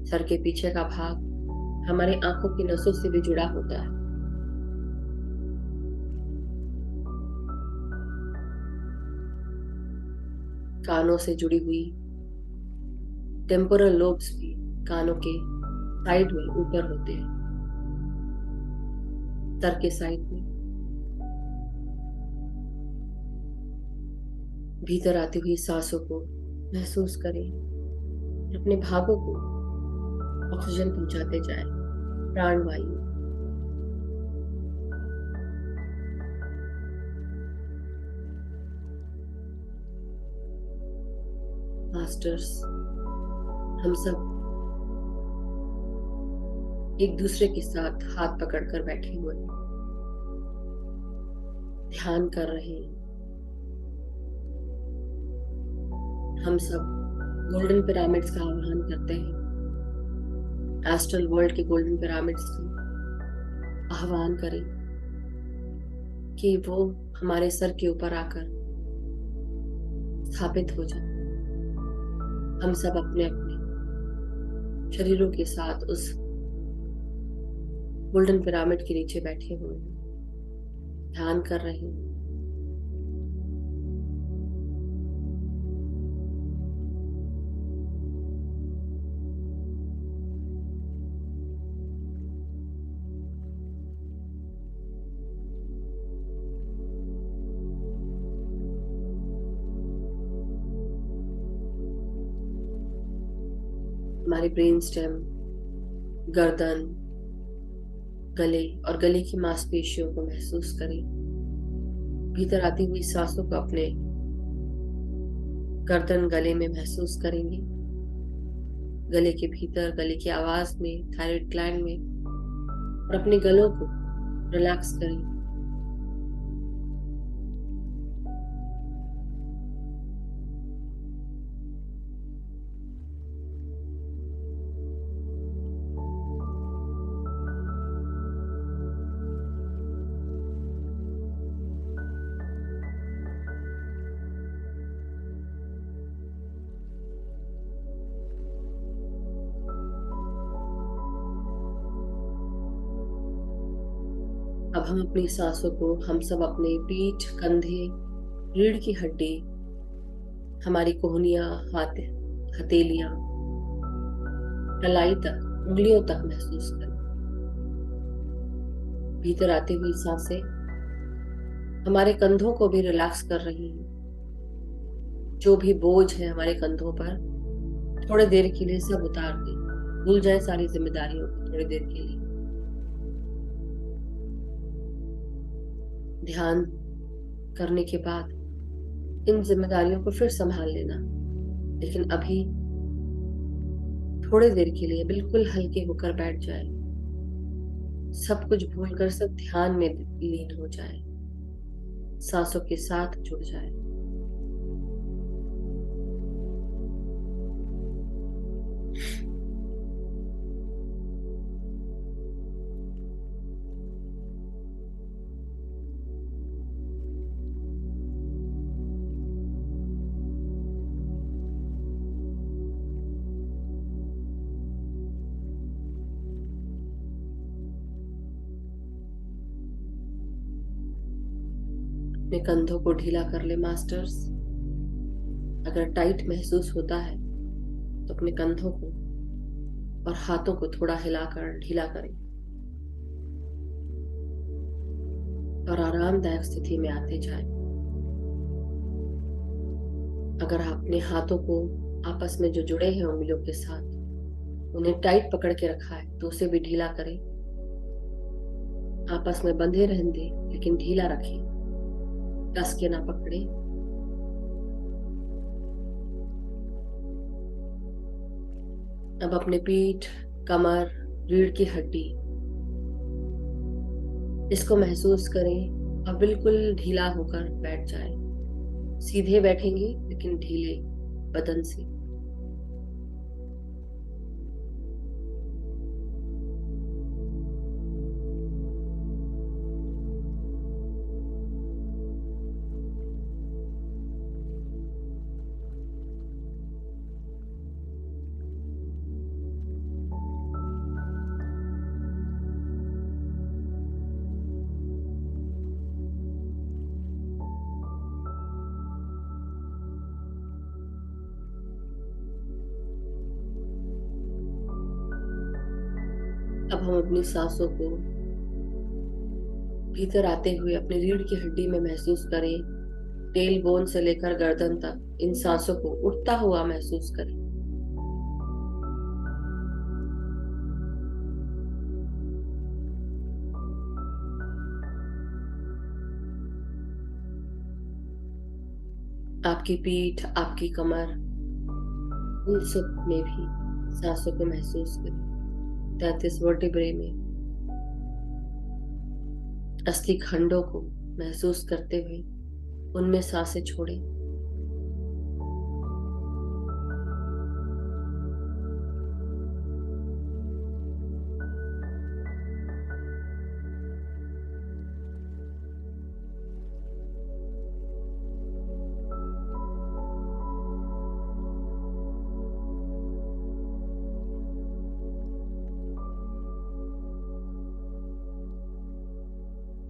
[SPEAKER 1] सर के पीछे का भाग हमारे आंखों की नसों से भी जुड़ा होता है। कानों से जुड़ी हुई टेम्पोरल लोब्स भी कानों के साइड में ऊपर होते हैं, सर के साइड में। भीतर आती हुई सांसों को महसूस करें, अपने भागों को ऑक्सीजन पहुंचाते जाएं, प्राणवायु। मास्टर्स, हम सब एक दूसरे के साथ हाथ पकड़कर बैठे हुए हैं, ध्यान कर रहे हैं। हम सब गोल्डन पिरामिड्स का आह्वान करते हैं, एस्ट्रल वर्ल्ड के गोल्डन पिरामिड्स का आह्वान करें कि वो हमारे सर के ऊपर आकर स्थापित हो जाए। हम सब अपने अपने शरीरों के साथ उस गोल्डन पिरामिड के नीचे बैठे हुए हैं, ध्यान कर रहे हैं। हमारे ब्रेन स्टेम, गर्दन, गले और गले की मांसपेशियों को महसूस करें। भीतर आती हुई सांसों को अपने गर्दन, गले में महसूस करेंगे। गले के भीतर, गले की आवाज में, थायराइड ग्लैंड में, और अपने गलों को रिलैक्स करें। अब हम अपनी सांसों को, हम सब अपने पीठ, कंधे, रीढ़ की हड्डी, हमारी कोहनियां, हथेलियां, कलाई तक, उंगलियों तक महसूस करें। भीतर आती हुई सांसें हमारे कंधों को भी रिलैक्स कर रही हैं। जो भी बोझ है हमारे कंधों पर, थोड़ी देर के लिए सब उतार दें, भूल जाए सारी जिम्मेदारियों को थोड़ी देर के लिए। ध्यान करने के बाद इन जिम्मेदारियों को फिर संभाल लेना, लेकिन अभी थोड़ी देर के लिए बिल्कुल हल्के होकर बैठ जाए, सब कुछ भूलकर सब ध्यान में लीन हो जाए, सांसों के साथ जुड़ जाए। अपने कंधों को ढीला कर ले मास्टर्स। अगर टाइट महसूस होता है तो अपने कंधों को और हाथों को थोड़ा हिलाकर ढीला करें और आरामदायक स्थिति में आते जाएं। अगर आप अपने हाथों को आपस में जो जुड़े हैं उंगलियों के साथ उन्हें टाइट पकड़ के रखा है तो उसे भी ढीला करें। आपस में बंधे रहने दें लेकिन ढीला रखें, कस के ना पकड़े। अब अपने पीठ, कमर, रीढ़ की हड्डी इसको महसूस करें और बिल्कुल ढीला होकर बैठ जाएं। सीधे बैठेंगे लेकिन ढीले बदन से। अब हम अपनी सांसों को भीतर आते हुए अपनी रीढ़ की हड्डी में महसूस करें। टेल बोन से लेकर गर्दन तक इन सांसों को उठता हुआ महसूस करें। आपकी पीठ, आपकी कमर, उन सब में भी सांसों को महसूस करें। 33 वर्टिब्रे में असली खंडों को महसूस करते हुए उनमें सांसें छोड़ें।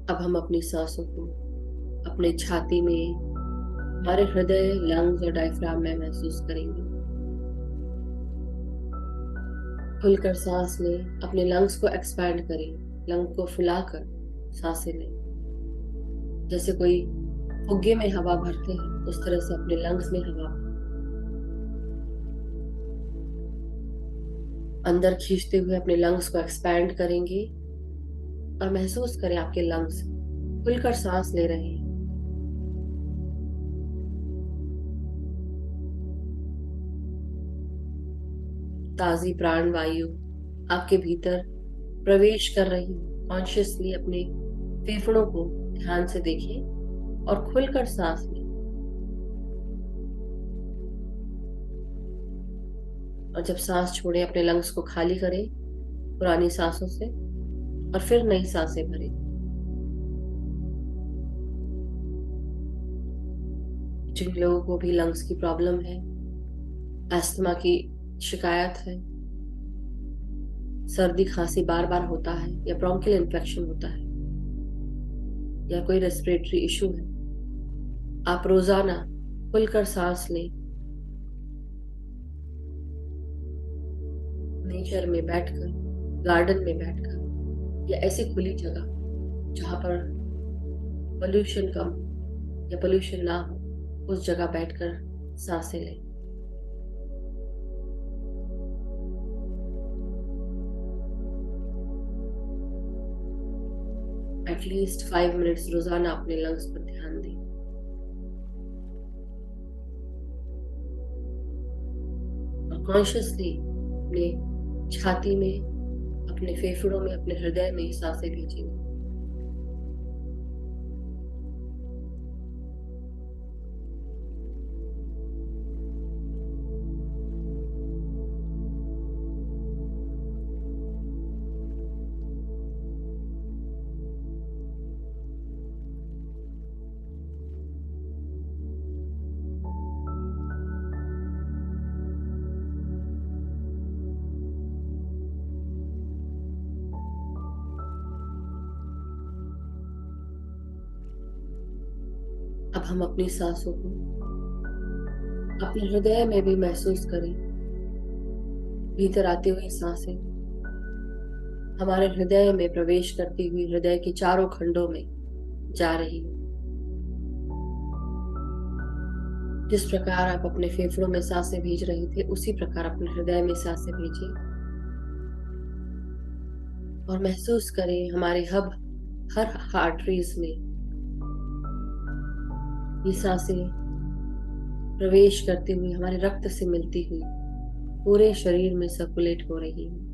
[SPEAKER 1] अब हम अपनी सांसों को अपने छाती में, हमारे हृदय, लंग्स और डायफ्राम में महसूस करेंगे। खुलकर सांस लें, अपने लंग्स को एक्सपैंड करें, लंग को फुलाकर सांसें लें। जैसे कोई फुग्गे में हवा भरते हैं उस तरह से अपने लंग्स में हवा अंदर खींचते हुए अपने लंग्स को एक्सपैंड करेंगे और महसूस करें आपके लंग्स खुलकर सांस ले रहे हैं। ताजी प्राण वायु आपके भीतर प्रवेश कर रही है। कॉन्शियसली अपने फेफड़ों को ध्यान से देखें और खुलकर सांस लें। और जब सांस छोड़ें अपने लंग्स को खाली करें पुरानी सांसों से और फिर नई सांसें भरें। जिन लोगों को भी लंग्स की प्रॉब्लम है, अस्थमा की शिकायत है, सर्दी खांसी बार बार होता है या ब्रोंकियल इन्फेक्शन होता है या कोई रेस्पिरेटरी इशू है, आप रोजाना खुलकर सांस लें। नेचर में बैठकर, गार्डन में बैठकर या ऐसी खुली जगह जहां पर पोल्यूशन कम या पोल्यूशन ना हो, उस जगह बैठकर सांसें लें। एटलीस्ट 5 मिनट्स रोजाना अपने लंग्स पर ध्यान दें। और कॉन्शियसली अपने छाती में, अपने फेफड़ों में, अपने हृदय में सांसें भेजेंगे। अब हम अपनी सांसों को अपने हृदय में भी महसूस करें। भीतर आती हुई सांसें हमारे हृदय में प्रवेश करती हुई हृदय के चारों खंडों में जा रही है। जिस प्रकार आप अपने फेफड़ों में सांसें भेज रहे थे, उसी प्रकार अपने हृदय में सांसें भेजिए और महसूस करें हमारे हर आर्टरीज में ये सांसें प्रवेश करते हुए हमारे रक्त से मिलती हुई पूरे शरीर में सर्कुलेट हो रही है।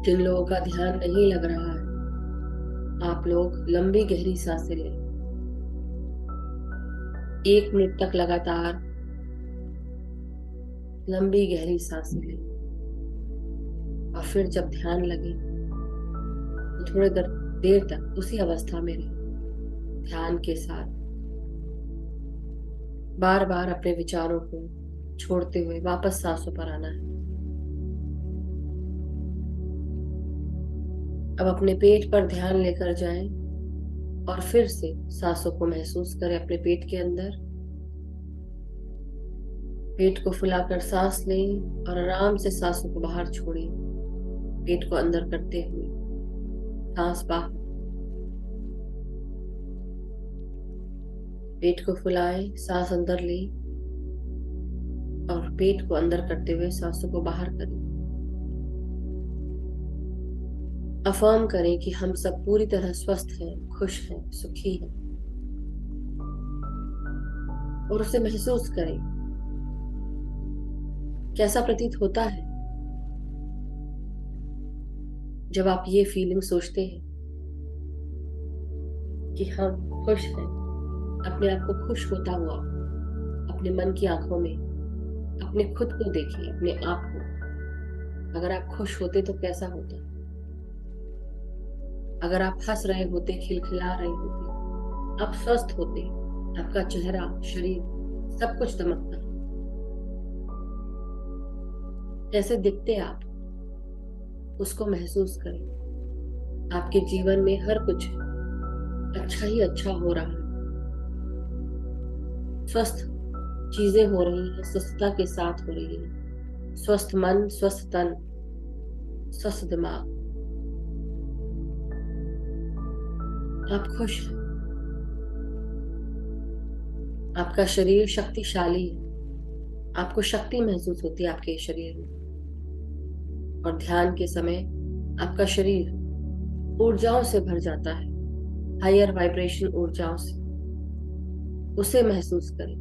[SPEAKER 1] जिन लोगों का ध्यान नहीं लग रहा है, आप लोग लंबी गहरी सांसें लें। 1 मिनट तक लगातार लंबी गहरी सांसें लें और फिर जब ध्यान लगे तो थोड़ी देर तक उसी अवस्था में रहें, ध्यान के साथ। बार बार अपने विचारों को छोड़ते हुए वापस सांसों पर आना है। अब अपने पेट पर ध्यान लेकर जाएं और फिर से सांसों को महसूस करें अपने पेट के अंदर। पेट को फुलाकर सांस लें और आराम से सांसों को बाहर छोड़ें, पेट को अंदर करते हुए सांस बाहर। पेट को फुलाएं, सांस अंदर लें और पेट को अंदर करते हुए सांसों को बाहर करें। अफर्म करें कि हम सब पूरी तरह स्वस्थ हैं, खुश हैं, सुखी हैं और उसे महसूस करें। कैसा प्रतीत होता है जब आप ये फीलिंग सोचते हैं कि हम खुश हैं, अपने आप को खुश होता हुआ अपने मन की आंखों में अपने खुद को देखिए, अपने आप को। अगर आप खुश होते तो कैसा होता? अगर आप हंस रहे होते, खिलखिला रहे होते, आप स्वस्थ होते, आपका चेहरा, शरीर सब कुछ दमकता, कैसे दिखते आप? उसको महसूस करें। आपके जीवन में हर कुछ अच्छा ही अच्छा हो रहा है, स्वस्थ चीजें हो रही हैं, स्वस्थता के साथ हो रही हैं। स्वस्थ मन, स्वस्थ तन, स्वस्थ दिमाग। आप खुश हैं, आपका शरीर शक्तिशाली है, आपको शक्ति महसूस होती है आपके शरीर में। और ध्यान के समय आपका शरीर ऊर्जाओं से भर जाता है, हायर वाइब्रेशन ऊर्जाओं से। उसे महसूस करें।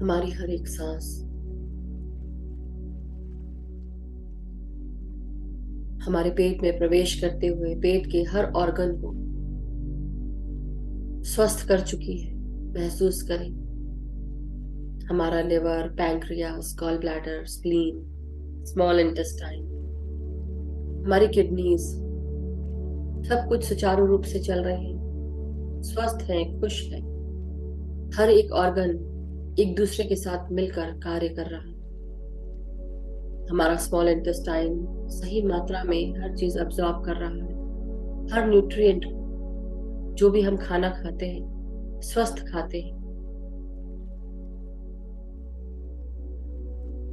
[SPEAKER 1] हमारी हर एक सांस हमारे पेट में प्रवेश करते हुए पेट के हर ऑर्गन को स्वस्थ कर चुकी है। महसूस करें। हमारा liver, pancreas, gall bladder, spleen, small intestine, हमारी किडनीज, सब कुछ सुचारू रूप से चल रहे हैं, स्वस्थ हैं, खुश हैं। हर एक ऑर्गन एक दूसरे के साथ मिलकर कार्य कर रहा है। हमारा स्मॉल इंटेस्टाइन सही मात्रा में हर चीज अब्सॉर्ब कर रहा है। हर न्यूट्रिएंट जो भी हम खाना खाते हैं, स्वस्थ खाते हैं।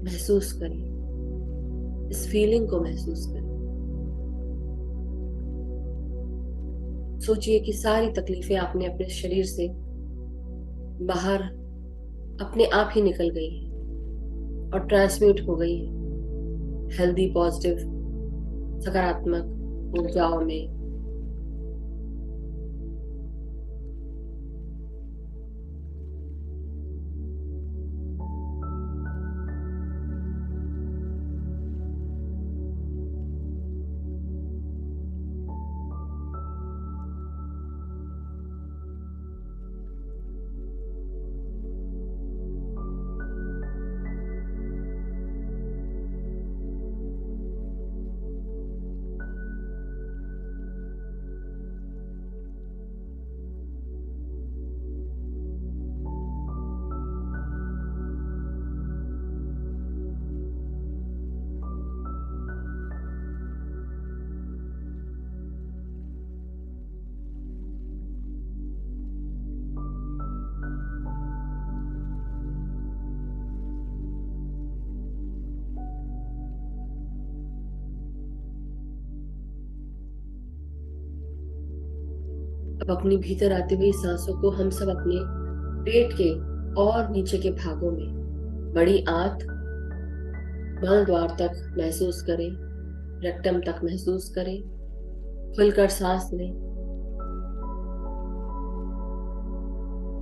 [SPEAKER 1] महसूस करें, इस फीलिंग को महसूस करें। सोचिए कि सारी तकलीफें आपने अपने शरीर से बाहर अपने आप ही निकल गई है और ट्रांसम्यूट हो गई है हेल्दी, पॉजिटिव, सकारात्मक ऊर्जाओं में। अब अपनी भीतर आती हुई सांसों को हम सब अपने पेट के और नीचे के भागों में, बड़ी आंत, मल द्वार तक महसूस करें, रेक्टम तक महसूस करें। खुलकर सांस लें।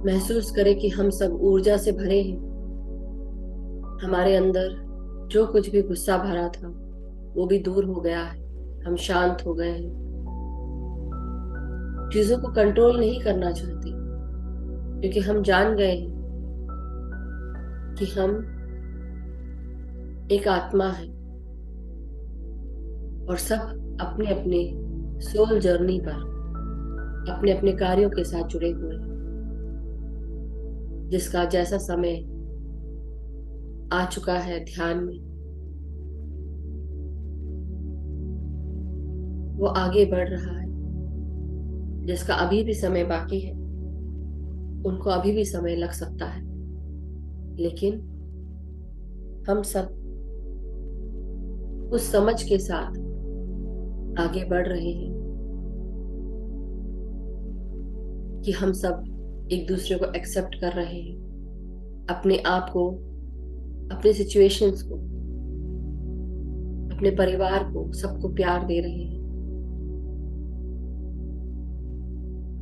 [SPEAKER 1] महसूस करें कि हम सब ऊर्जा से भरे हैं। हमारे अंदर जो कुछ भी गुस्सा भरा था वो भी दूर हो गया है। हम शांत हो गए हैं। चीजों को कंट्रोल नहीं करना चाहते, क्योंकि हम जान गए हैं कि हम एक आत्मा है और सब अपने अपने सोल जर्नी पर अपने अपने कार्यों के साथ जुड़े हुए हैं, जिसका जैसा समय आ चुका है ध्यान में, वो आगे बढ़ रहा है। जिसका अभी भी समय बाकी है उनको अभी भी समय लग सकता है, लेकिन हम सब उस समझ के साथ आगे बढ़ रहे हैं कि हम सब एक दूसरे को एक्सेप्ट कर रहे हैं, अपने आप को, अपने सिचुएशंस को, अपने परिवार को, सबको प्यार दे रहे हैं।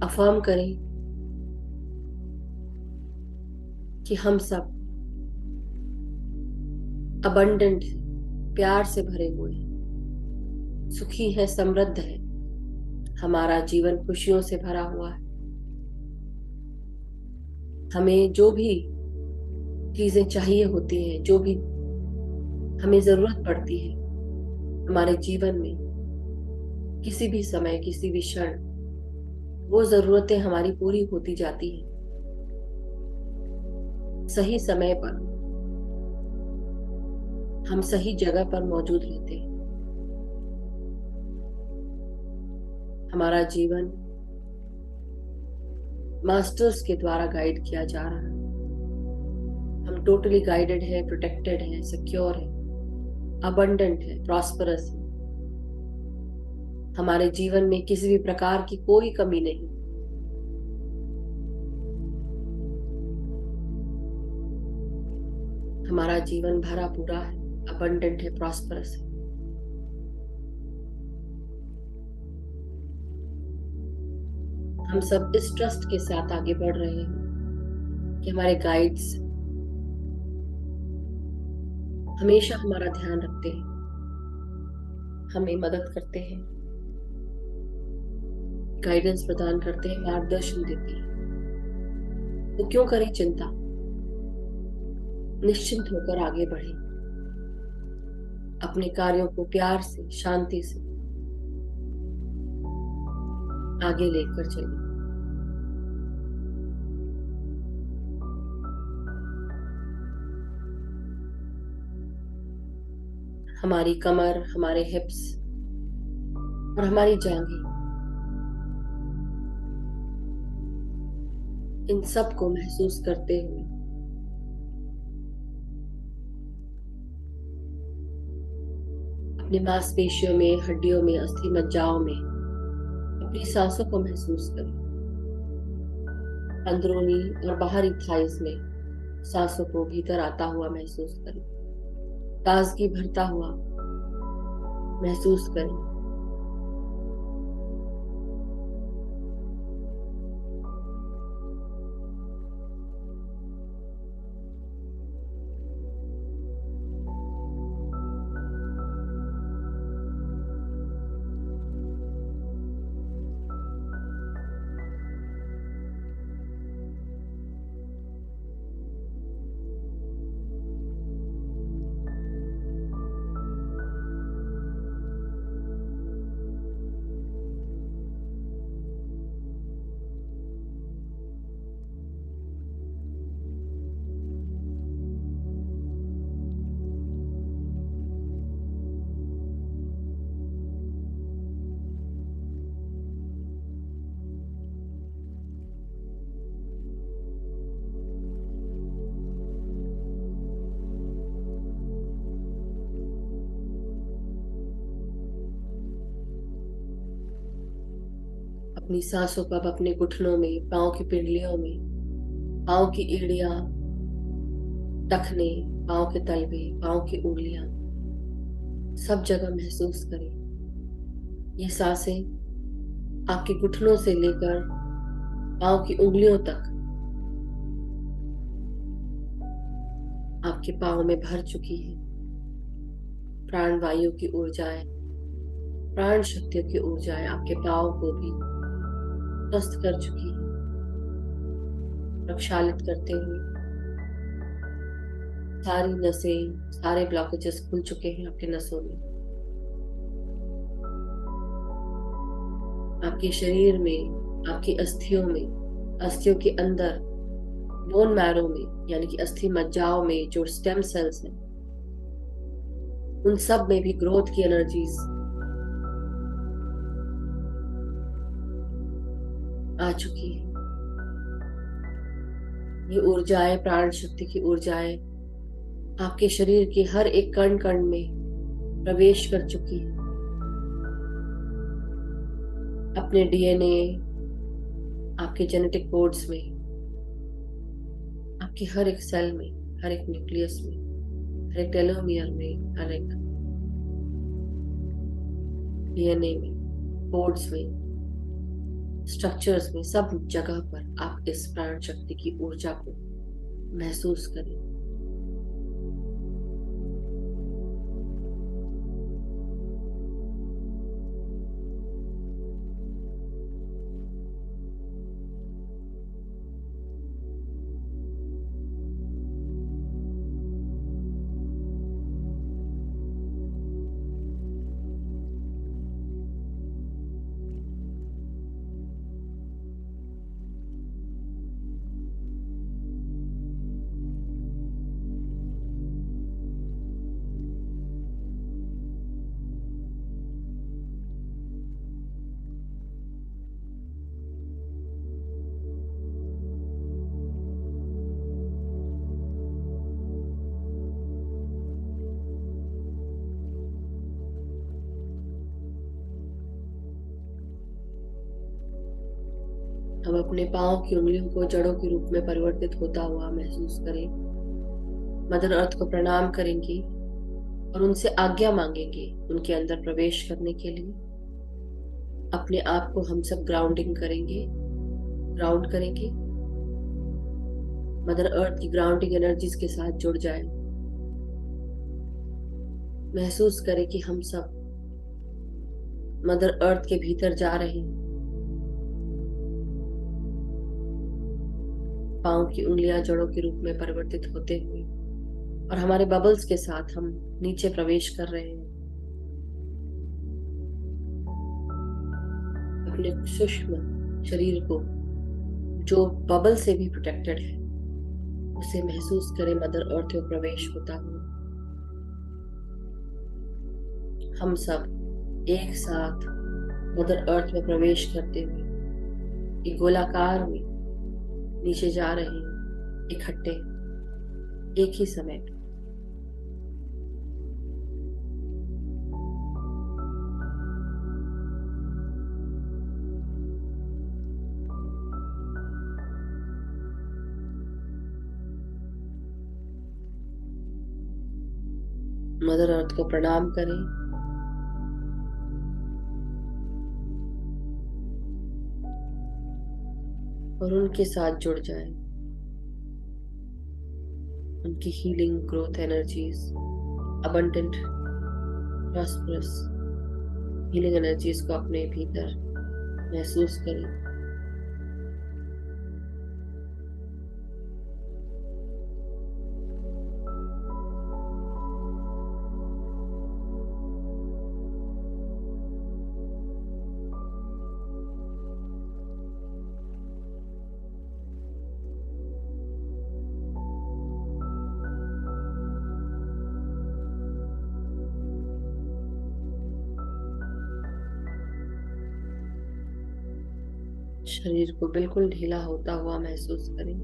[SPEAKER 1] अफर्म करें कि हम सब अबंडेंट, प्यार से भरे हुए हैं, सुखी है, समृद्ध है। हमारा जीवन खुशियों से भरा हुआ है। हमें जो भी चीजें चाहिए होती हैं, जो भी हमें जरूरत पड़ती है हमारे जीवन में, किसी भी समय, किसी भी क्षण, वो जरूरतें हमारी पूरी होती जाती हैं सही समय पर। हम सही जगह पर मौजूद रहते हैं। हमारा जीवन मास्टर्स के द्वारा गाइड किया जा रहा है। हम टोटली गाइडेड है, प्रोटेक्टेड है, सिक्योर है, अबंडेंट है, प्रॉस्परस है। हमारे जीवन में किसी भी प्रकार की कोई कमी नहीं। हमारा जीवन भरा पूरा है, अबंडेंट है, प्रॉस्परस है। हम सब इस ट्रस्ट के साथ आगे बढ़ रहे हैं कि हमारे गाइड्स हमेशा हमारा ध्यान रखते हैं, हमें मदद करते हैं, गाइडेंस प्रदान करते हैं, मार्गदर्शन देते हैं। तो क्यों करें चिंता? निश्चिंत होकर आगे बढ़ें। अपने कार्यों को प्यार से, शांति से आगे लेकर चलें। हमारी कमर, हमारे हिप्स और हमारी जांघें, इन सब को महसूस करते हुए अपनी मांसपेशियों में, हड्डियों में, अस्थि मज्जाओं में अपनी सांसों को महसूस करें। अंदरूनी और बाहरी थाइस में सांसों को भीतर आता हुआ महसूस करें। ताजगी भरता हुआ महसूस करें। अपनी सांसों को अब अपने घुटनों में, पाँव की पिंडलियों में, पाँव की एड़ियां, टखने, पाँव के तलवे, पाँव की उंगलियां, सब जगह महसूस करें। ये सांसें आपके घुटनों से लेकर पाँव की उंगलियों तक आपके पाँव में भर चुकी है। प्राण वायु की ऊर्जाएं, प्राण शक्तियों की ऊर्जाएं आपके पाँव को भी स्वस्थ कर चुकी है, प्रक्षालित करते हुए। सारी नसें, सारे ब्लॉकेजेस खुल चुके हैं आपके नसों में। आपके शरीर में, आपकी अस्थियों में, अस्थियों के अंदर, बोन मैरो में, यानी कि अस्थि मज्जाओं में जो स्टेम सेल्स हैं, उन सब में भी ग्रोथ की एनर्जीज आ चुकी है। ये ऊर्जाएं, प्राण शक्ति की ऊर्जाएं आपके शरीर के हर एक कण कण में प्रवेश कर चुकी है। अपने डीएनए, आपके जेनेटिक कोड्स में, आपके हर एक सेल में, हर एक न्यूक्लियस में, हर एक टेलोमियर में, हर एक डीएनए में, कोड्स में, स्ट्रक्चर्स में, सब जगह पर आप इस प्राण शक्ति की ऊर्जा को महसूस करें। हम अपने पांव की उंगलियों को जड़ों के रूप में परिवर्तित होता हुआ महसूस करें। मदर अर्थ को प्रणाम करेंगे और उनसे आज्ञा मांगेंगे उनके अंदर प्रवेश करने के लिए। अपने आप को हम सब ग्राउंडिंग करेंगे, ग्राउंड करेंगे। मदर अर्थ की ग्राउंडिंग एनर्जीज के साथ जुड़ जाए। महसूस करें कि हम सब मदर अर्थ के भीतर जा रहे हैं। पांव की उंगलियां जड़ों के रूप में परिवर्तित होते हुए और हमारे बबल्स के साथ हम नीचे प्रवेश कर रहे हैं। अपने सूक्ष्म शरीर को जो बबल से भी प्रोटेक्टेड है उसे महसूस करें मदर अर्थ में प्रवेश होता हुआ। हम सब एक साथ मदर अर्थ में प्रवेश करते हुए एक गोलाकार में नीचे जा रहे हैं, इकट्ठे, एक ही समय पे। मदर अर्थ को प्रणाम करें। और उनके साथ जुड़ जाए। उनकी healing growth energies, abundant prosperous healing energies को अपने भीतर महसूस करें। शरीर को बिल्कुल ढीला होता हुआ महसूस करें।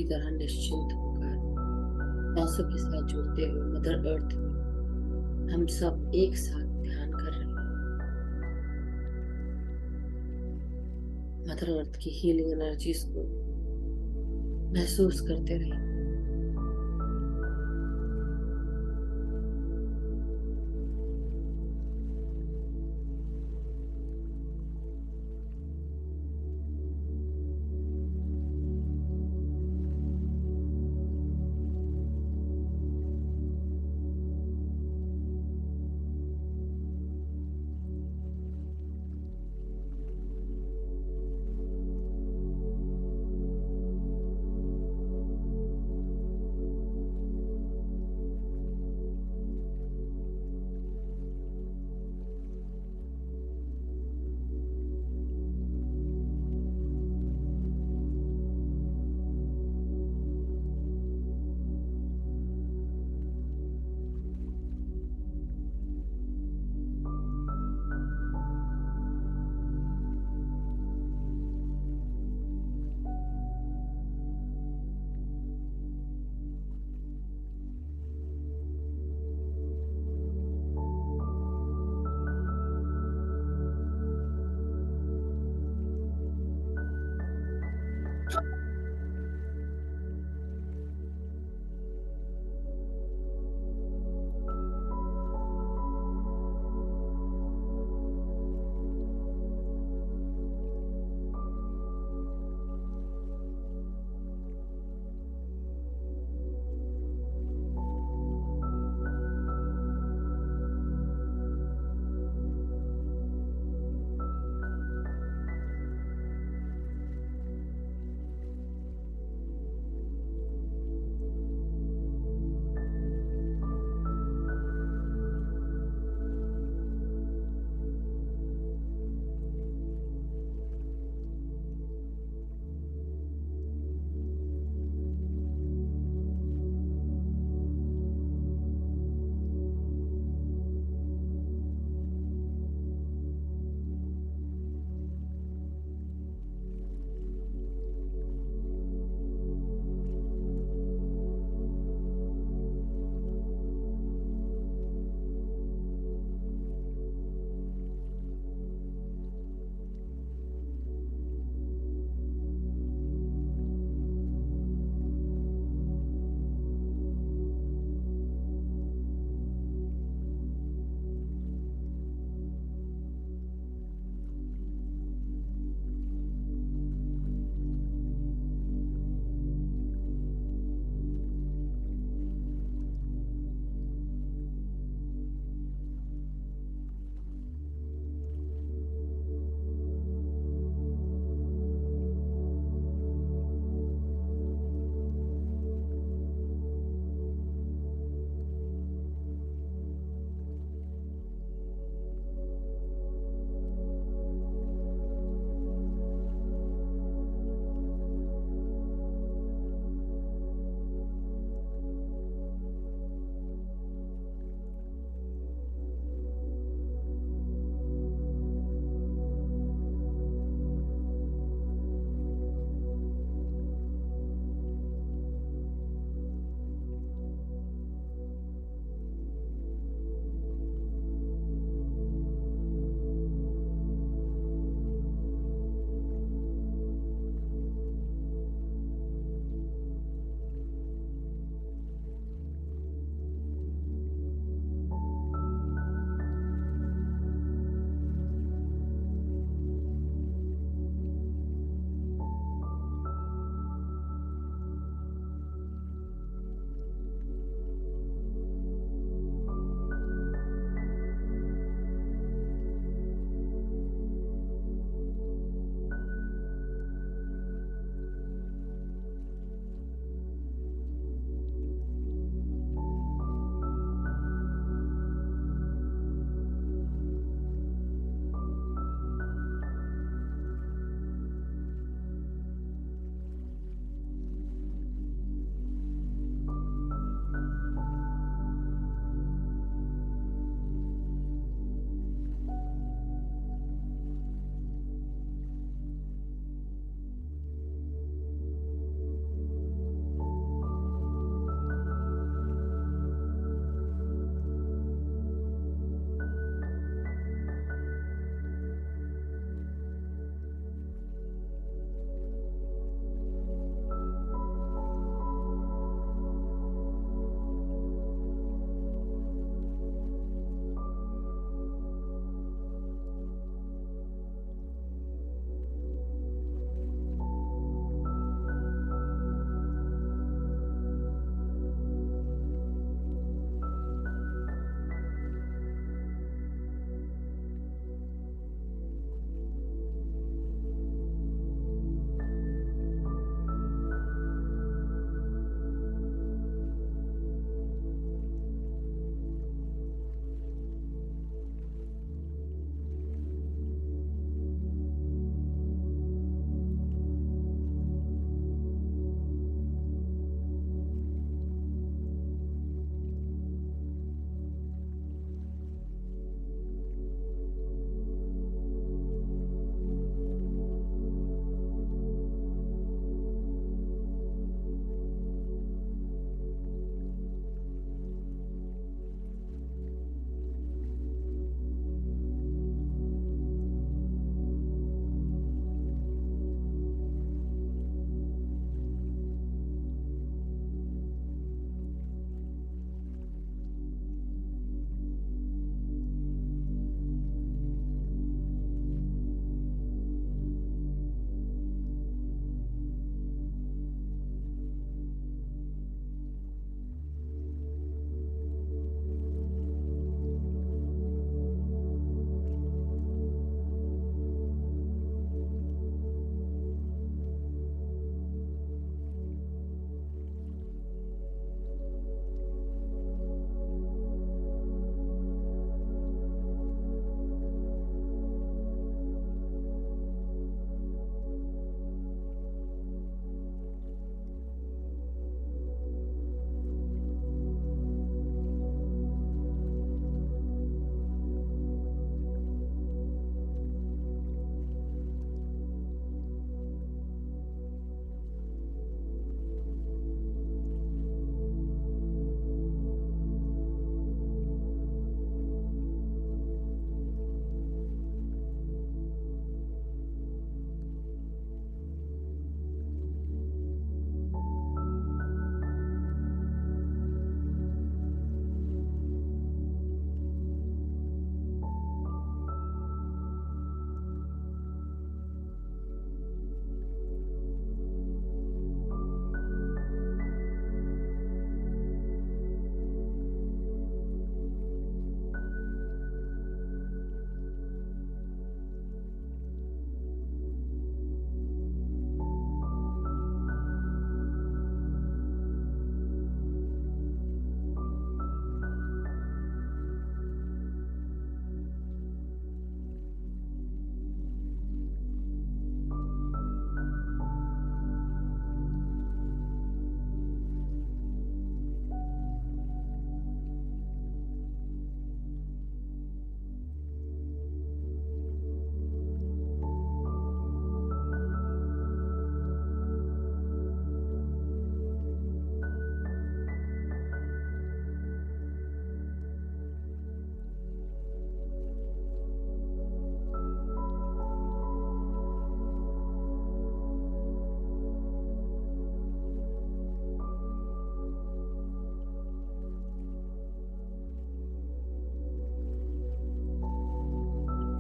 [SPEAKER 1] पूरी तरह निश्चिंत होकर सांसों के साथ जुड़ते हुए मदर अर्थ में हम सब एक साथ ध्यान कर रहे हैं। मदर अर्थ की हीलिंग एनर्जीज को महसूस करते रहिए।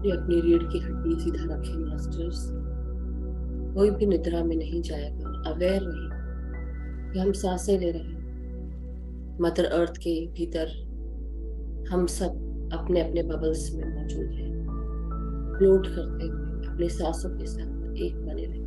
[SPEAKER 1] अपनी अपनी रीढ़ की हड्डी सीधा रखें मास्टर्स। कोई भी निद्रा में नहीं जाएगा। अवेयर रहिए कि हम सांसें ले रहे हैं। मदर अर्थ के भीतर हम सब अपने अपने बबल्स में मौजूद हैं। फ्लोट करते हुए अपनी सांसों के साथ एक बने रहें।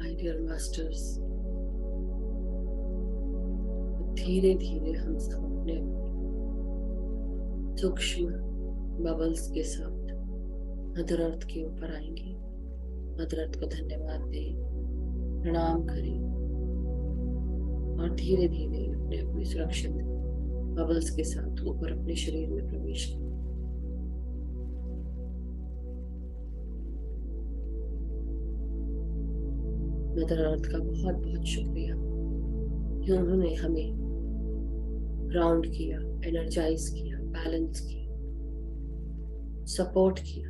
[SPEAKER 1] My dear masters, धीरे धीरे हम सब अपने सूक्ष्म बबल्स के साथ मदर अर्थ के ऊपर आएंगे। मदर अर्थ को धन्यवाद दें, प्रणाम करें और धीरे धीरे अपने अपने सुरक्षित बबल्स के साथ ऊपर अपने शरीर में प्रवेश करें। मदर अर्थ का बहुत बहुत शुक्रिया कि उन्होंने हमें ग्राउंड किया, एनर्जाइज किया, बैलेंस किया, सपोर्ट किया।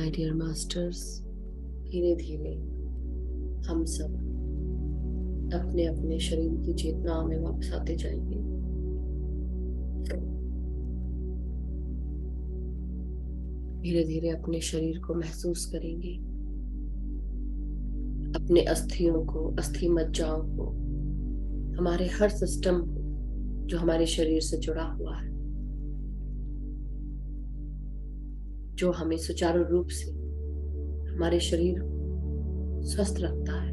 [SPEAKER 1] माय डियर मास्टर्स, धीरे धीरे हम सब अपने अपने शरीर की चेतना में वापस आते जाएंगे। धीरे धीरे अपने शरीर को महसूस करेंगे, अपने अस्थियों को, अस्थि मज्जाओं को, हमारे हर सिस्टम को जो हमारे शरीर से जुड़ा हुआ है, जो हमें सुचारू रूप से हमारे शरीर स्वस्थ रखता है,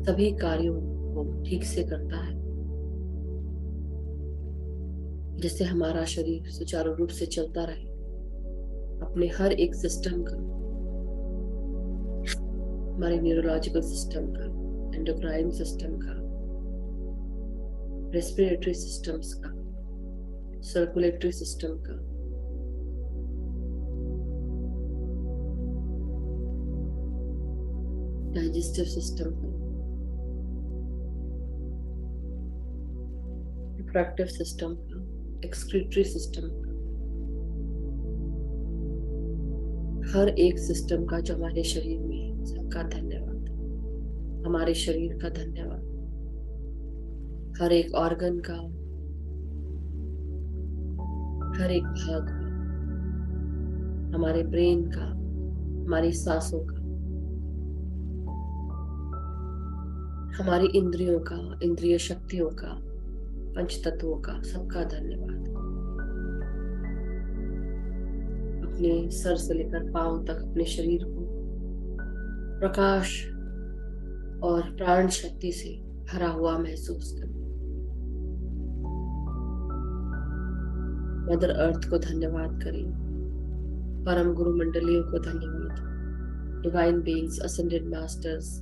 [SPEAKER 1] सभी कार्यों को ठीक से करता है, जिससे हमारा शरीर सुचारू रूप से चलता रहे। अपने हर एक सिस्टम का, हमारे न्यूरोलॉजिकल सिस्टम का, एंडोक्राइन सिस्टम का, रेस्पिरेटरी सिस्टम्स का, सर्कुलेटरी सिस्टम का, डाइजेस्टिव सिस्टम का, रिप्रोडक्टिव सिस्टम का, एक्सक्रीटरी सिस्टम का, हर एक सिस्टम का जो हमारे शरीर में है, सबका धन्यवाद। हमारे शरीर का धन्यवाद, हर एक ऑर्गन का, हर एक भाग का, हमारे ब्रेन का, हमारी सांसों का, हमारी इंद्रियों का, इंद्रिय शक्तियों का, पंच तत्वों का, सबका धन्यवाद। अपने सर से लेकर पांव तक अपने शरीर को प्रकाश और प्राण शक्ति से भरा हुआ महसूस करें। मदर अर्थ को धन्यवाद करें, परम गुरु मंडलियों को धन्यवाद, डिवाइन बीइंग्स, असेंडेड मास्टर्स,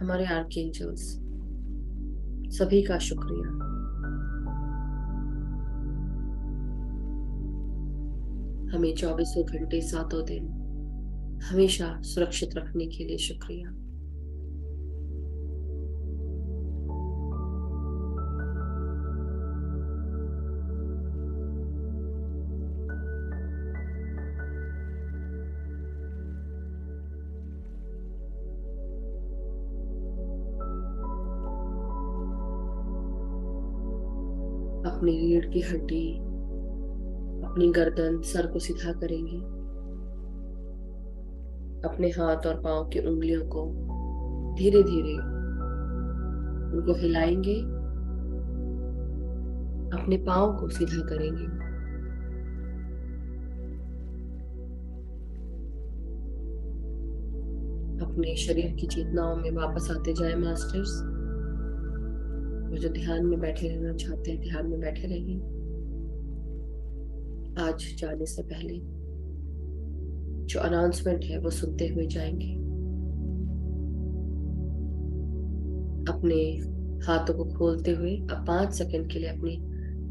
[SPEAKER 1] हमारे आर्कएंजल्स, सभी का शुक्रिया। हमें 24 घंटे 7 दिन हमेशा सुरक्षित रखने के लिए शुक्रिया। अपनी रीढ़ की हड्डी, अपनी गर्दन, सर को सीधा करेंगे। अपने हाथ और पांव की उंगलियों को धीरे धीरे उनको हिलाएंगे, अपने पांव को सीधा करेंगे। अपने शरीर की चेतनाओं में वापस आते जाए मास्टर्स। वो जो ध्यान में बैठे रहना चाहते हैं, ध्यान में बैठे रहिए। आज जाने से पहले जो अनाउंसमेंट है वो सुनते हुए जाएंगे। अपने हाथों को खोलते हुए अब 5 सेकंड के लिए अपनी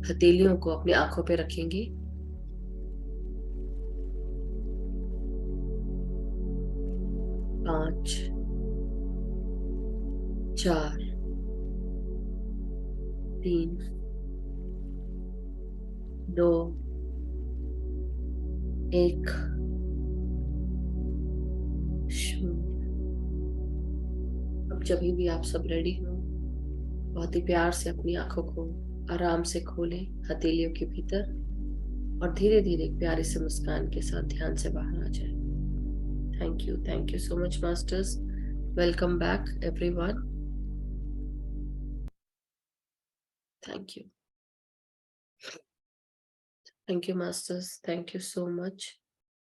[SPEAKER 1] हथेलियों को अपनी आंखों पे रखेंगे। 5, 4, 3, 2, 1, 0। अब जब भी आप सब रेडी हो, बहुत ही प्यार से अपनी आंखों को आराम से खोलें हथेलियों के भीतर और धीरे धीरे एक प्यारी से मुस्कान के साथ ध्यान से बाहर आ जाए। Thank you so much masters. Welcome back everyone. Thank you masters, thank you so much.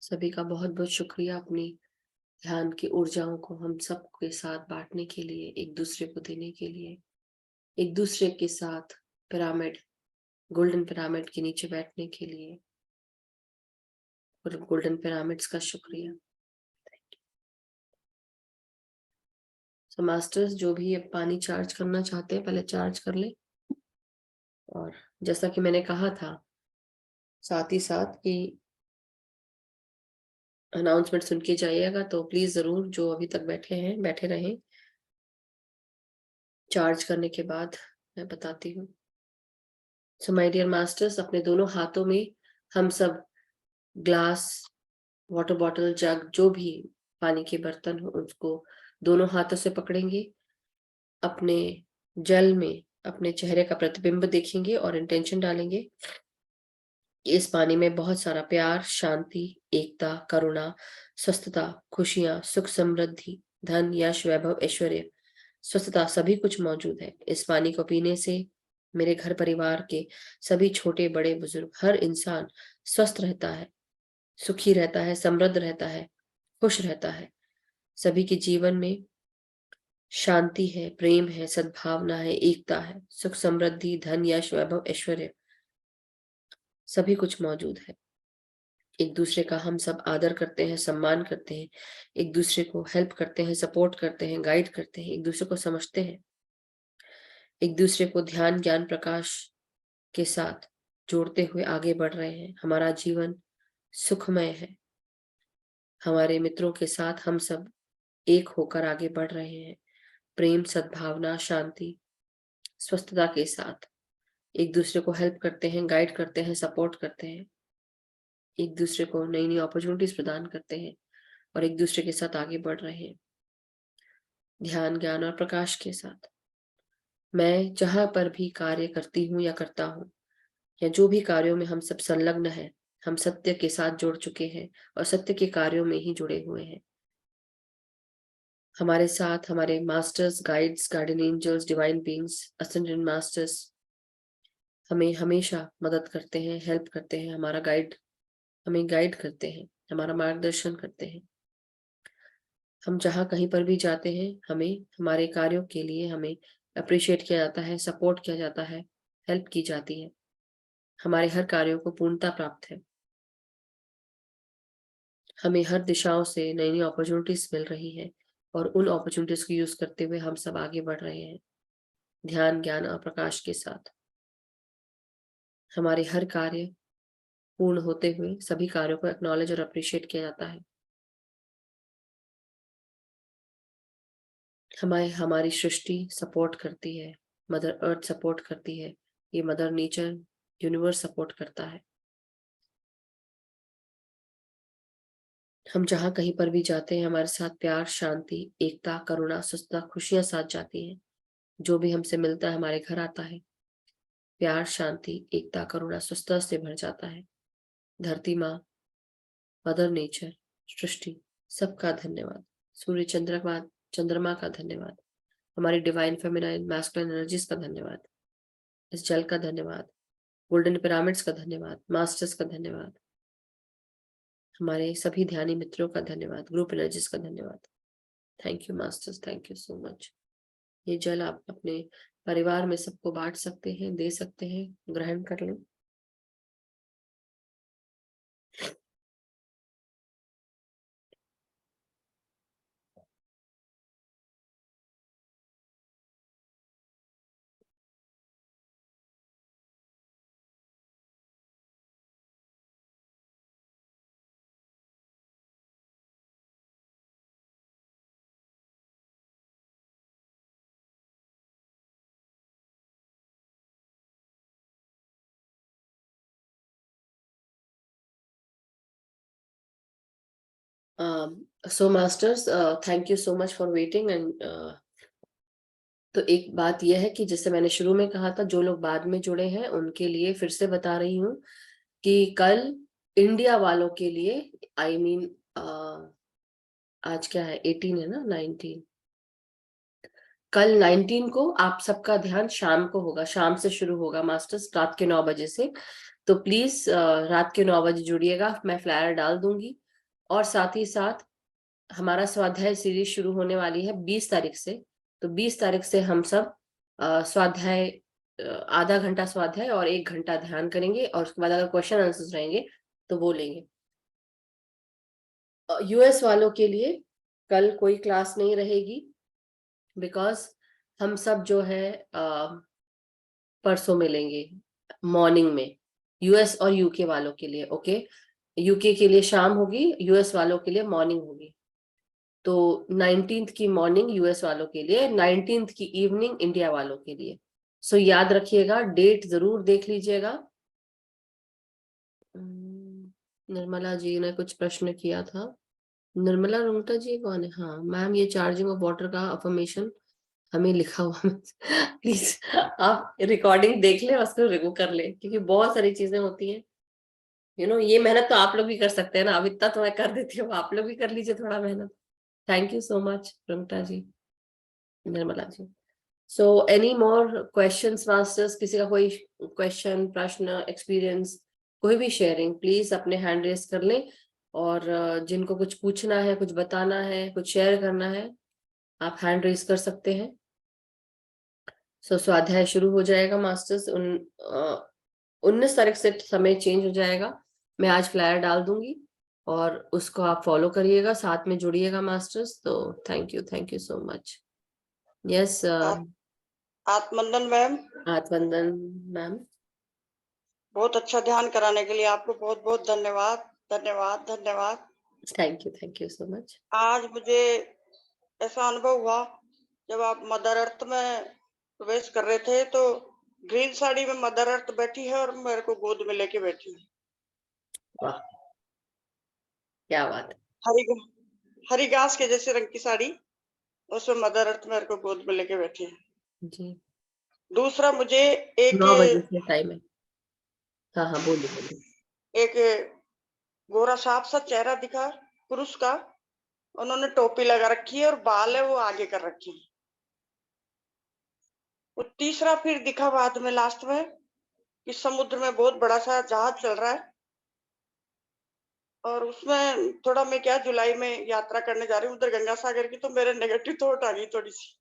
[SPEAKER 1] सभी का बहुत बहुत शुक्रिया अपनी ध्यान की ऊर्जाओं को हम सबके साथ बांटने के लिए, एक दूसरे को देने के लिए, एक दूसरे के साथ पिरामिड, गोल्डन पिरामिड के नीचे बैठने के लिए, और गोल्डन पिरामिड्स का शुक्रिया। तो मास्टर्स जो भी अब पानी चार्ज करना चाहते हैं पहले चार्ज कर ले। और जैसा कि मैंने कहा था साथ ही साथ कि अनाउंसमेंट सुन के जाइएगा, तो प्लीज जरूर जो अभी तक बैठे हैं बैठे रहें। चार्ज करने के बाद मैं बताती हूँ। सो माय डियर मास्टर्स, अपने दोनों हाथों में हम सब ग्लास वाटर बॉटल, जग, जो भी पानी के बर्तन हो उसको दोनों हाथों से पकड़ेंगे, अपने जल में अपने चेहरे का प्रतिबिंब देखेंगे और इंटेंशन डालेंगे। इस पानी में बहुत सारा प्यार, शांति, एकता, करुणा, स्वस्थता, खुशियां, सुख, समृद्धि, धन, यश, वैभव, ऐश्वर्य, स्वस्थता सभी कुछ मौजूद है। इस पानी को पीने से मेरे घर परिवार के सभी छोटे बड़े बुजुर्ग हर इंसान स्वस्थ रहता है, सुखी रहता है, समृद्ध रहता है, खुश रहता है। सभी के जीवन में शांति है, प्रेम है, सद्भावना है, एकता है, सुख, समृद्धि, धन, यश, वैभव, ऐश्वर्य सभी कुछ मौजूद है। एक दूसरे का हम सब आदर करते हैं, सम्मान करते हैं, एक दूसरे को हेल्प करते हैं, सपोर्ट करते हैं, गाइड करते हैं, एक दूसरे को समझते हैं, एक दूसरे को ध्यान, ज्ञान, प्रकाश के साथ जोड़ते हुए आगे बढ़ रहे हैं। हमारा जीवन सुखमय है। हमारे मित्रों के साथ हम सब एक होकर आगे बढ़ रहे हैं, प्रेम, सद्भावना, शांति, स्वस्थता के साथ एक दूसरे को हेल्प करते हैं, गाइड करते हैं, सपोर्ट करते हैं, एक दूसरे को नई नई अपॉर्चुनिटीज प्रदान करते हैं और एक दूसरे के साथ आगे बढ़ रहे हैं ध्यान, ज्ञान और प्रकाश के साथ। मैं जहां पर भी कार्य करती हूँ या करता हूँ या जो भी कार्यों में हम सब संलग्न हैं, हम सत्य के साथ जुड़ चुके हैं और सत्य के कार्यों में ही जुड़े हुए हैं। हमारे साथ हमारे masters, guides, guardian angels, divine beings, ascendant masters हमें हमेशा मदद करते हैं, हेल्प करते हैं, हमें गाइड करते हैं, हमारा मार्गदर्शन करते हैं। हम जहाँ कहीं पर भी जाते हैं हमें हमारे कार्यों के लिए हमें अप्रिशिएट किया जाता है, सपोर्ट किया जाता है, हेल्प की जाती है। हमारे हर कार्यों को पूर्णता प्राप्त है। हमें हर दिशाओं से नई नई अपॉर्चुनिटीज मिल रही है और उन अपॉर्चुनिटीज को यूज करते हुए हम सब आगे बढ़ रहे हैं ध्यान, ज्ञान और प्रकाश के साथ। हमारे हर कार्य पूर्ण होते हुए सभी कार्यों को एक्नॉलेज और अप्रिशिएट किया जाता है। हमारी सृष्टि सपोर्ट करती है, मदर अर्थ सपोर्ट करती है, ये मदर नेचर, यूनिवर्स सपोर्ट करता है। हम जहाँ कहीं पर भी जाते हैं हमारे साथ प्यार, शांति, एकता, करुणा, स्वस्थता, खुशियां साथ जाती हैं। जो भी हमसे मिलता है हमारे घर आता है प्यार, शांति, एकता, करुणा, स्वस्थता से भर जाता है। धरती माँ, मदर नेचर, सृष्टि सबका धन्यवाद। सूर्य, चंद्रमा का धन्यवाद। हमारी डिवाइन फेमिनाइन मैस्कुलिन एनर्जीज का धन्यवाद। इस जल का धन्यवाद। गोल्डन पिरामिड्स का धन्यवाद। मास्टर्स का धन्यवाद। हमारे सभी ध्यानी मित्रों का धन्यवाद। ग्रुप एनर्जीज का धन्यवाद। Thank you masters, thank you so much. ये जल आप अपने परिवार में सबको बांट सकते हैं, दे सकते हैं, ग्रहण कर लें। So masters, thank you so much for waiting and तो एक बात यह है कि जैसे मैंने शुरू में कहा था, जो लोग बाद में जुड़े हैं उनके लिए फिर से बता रही हूँ कि कल इंडिया वालों के लिए आज क्या है, 18 है ना, 19, कल 19 को आप सबका ध्यान शाम को होगा, शाम से शुरू होगा मास्टर्स, रात के 9 बजे से। तो प्लीज रात के 9 बजे जुड़िएगा, मैं फ्लायर डाल दूंगी। और साथ ही साथ हमारा स्वाध्याय सीरीज शुरू होने वाली है 20 तारीख से। तो 20 तारीख से हम सब स्वाध्याय, आधा घंटा स्वाध्याय और 1 घंटा ध्यान करेंगे और उसके बाद अगर क्वेश्चन आंसर्स रहेंगे तो वो लेंगे। यूएस वालों के लिए कल कोई क्लास नहीं रहेगी बिकॉज हम सब जो है परसों मिलेंगे मॉर्निंग में, यूएस और यूके वालों के लिए। ओके, यूके के लिए शाम होगी, यूएस वालों के लिए मॉर्निंग होगी। तो 19th की मॉर्निंग यूएस वालों के लिए, 19th की इवनिंग इंडिया वालों के लिए। सो याद रखिएगा, डेट जरूर देख लीजिएगा। निर्मला जी ने कुछ प्रश्न किया था। निर्मला रुंगटा जी कौन है? हाँ मैम, ये चार्जिंग ऑफ वाटर का अफर्मेशन हमें लिखा हुआ प्लीज आप रिकॉर्डिंग देख ले, उसको रिव्यू कर ले, क्योंकि बहुत सारी चीजें होती हैं। ये मेहनत तो आप लोग भी कर सकते हैं ना। अब इतना तो मैं कर देती हूँ, आप लोग भी कर लीजिए थोड़ा मेहनत। Thank you so much Rungta ji, Nirmala ji. So any more questions masters? किसी का कोई क्वेश्चन, प्रश्न, एक्सपीरियंस, कोई भी शेयरिंग, प्लीज अपने हैंड रेस कर लें। और जिनको कुछ पूछना है, कुछ बताना है, कुछ शेयर करना है, आप हैंड रेस कर सकते हैं। स्वाध्याय शुरू हो जाएगा मास्टर्स। 19 तारीख से समय चेंज हो जाएगा। मैं आज फ्लायर डाल दूंगी और उसको आप फॉलो करिएगा, साथ में जुड़िएगा मास्टर्स। तो thank you so much. Yes
[SPEAKER 5] आत्मवंदन मैम,
[SPEAKER 1] आत्मवंदन मैम।
[SPEAKER 5] बहुत अच्छा ध्यान कराने के लिए आपको बहुत बहुत धन्यवाद धन्यवाद धन्यवाद।
[SPEAKER 1] Thank you so much.
[SPEAKER 5] आज मुझे ऐसा अनुभव हुआ, जब आप मदर अर्थ में प्रवेश कर रहे थे तो ग्रीन साड़ी में मदर अर्थ बैठी है और मेरे को गोद में लेके बैठी है।
[SPEAKER 1] वाह, क्या बात है।
[SPEAKER 5] हरी हरी घास के जैसे रंग की साड़ी, उसमें मदर अर्थ मेरे को गोद में लेके बैठी है।
[SPEAKER 1] जी,
[SPEAKER 5] दूसरा, मुझे एक
[SPEAKER 1] 9 बजे से टाइम है। हाँ हाँ, बोलिए।
[SPEAKER 5] एक गोरा साफ सा चेहरा दिखा पुरुष का, उन्होंने टोपी लगा रखी है और बाल है वो आगे कर रखे हैं। और तीसरा फिर दिखा बाद में लास्ट में कि समुद्र में बहुत बड़ा सा जहाज चल रहा है, और उसमें थोड़ा, मैं क्या जुलाई में यात्रा करने जा रही हूँ उधर गंगा सागर की, तो मेरे नेगेटिव थॉट आ गई थोड़ी सी।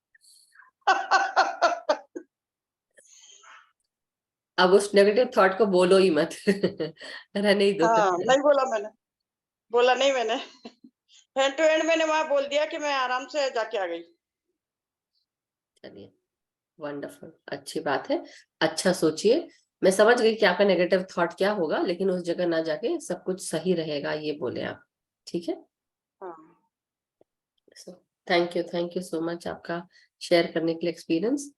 [SPEAKER 1] अब उस नेगेटिव थॉट को बोलो ही मत रहने ही दो।
[SPEAKER 5] हाँ, नहीं बोला मैंने, बोला नहीं मैंने। हैंड टू हैंड मैंने वहां बोल दिया कि मैं आराम से जाके आ गई।
[SPEAKER 1] चलिए, वंडरफुल, अच्छी बात है। अच्छा सोचिए। मैं समझ गई कि आपका नेगेटिव थॉट क्या होगा, लेकिन उस जगह ना जाके सब कुछ सही रहेगा, ये बोले आप। ठीक है।
[SPEAKER 5] हाँ,
[SPEAKER 1] थैंक यू सो मच आपका शेयर करने के लिए एक्सपीरियंस।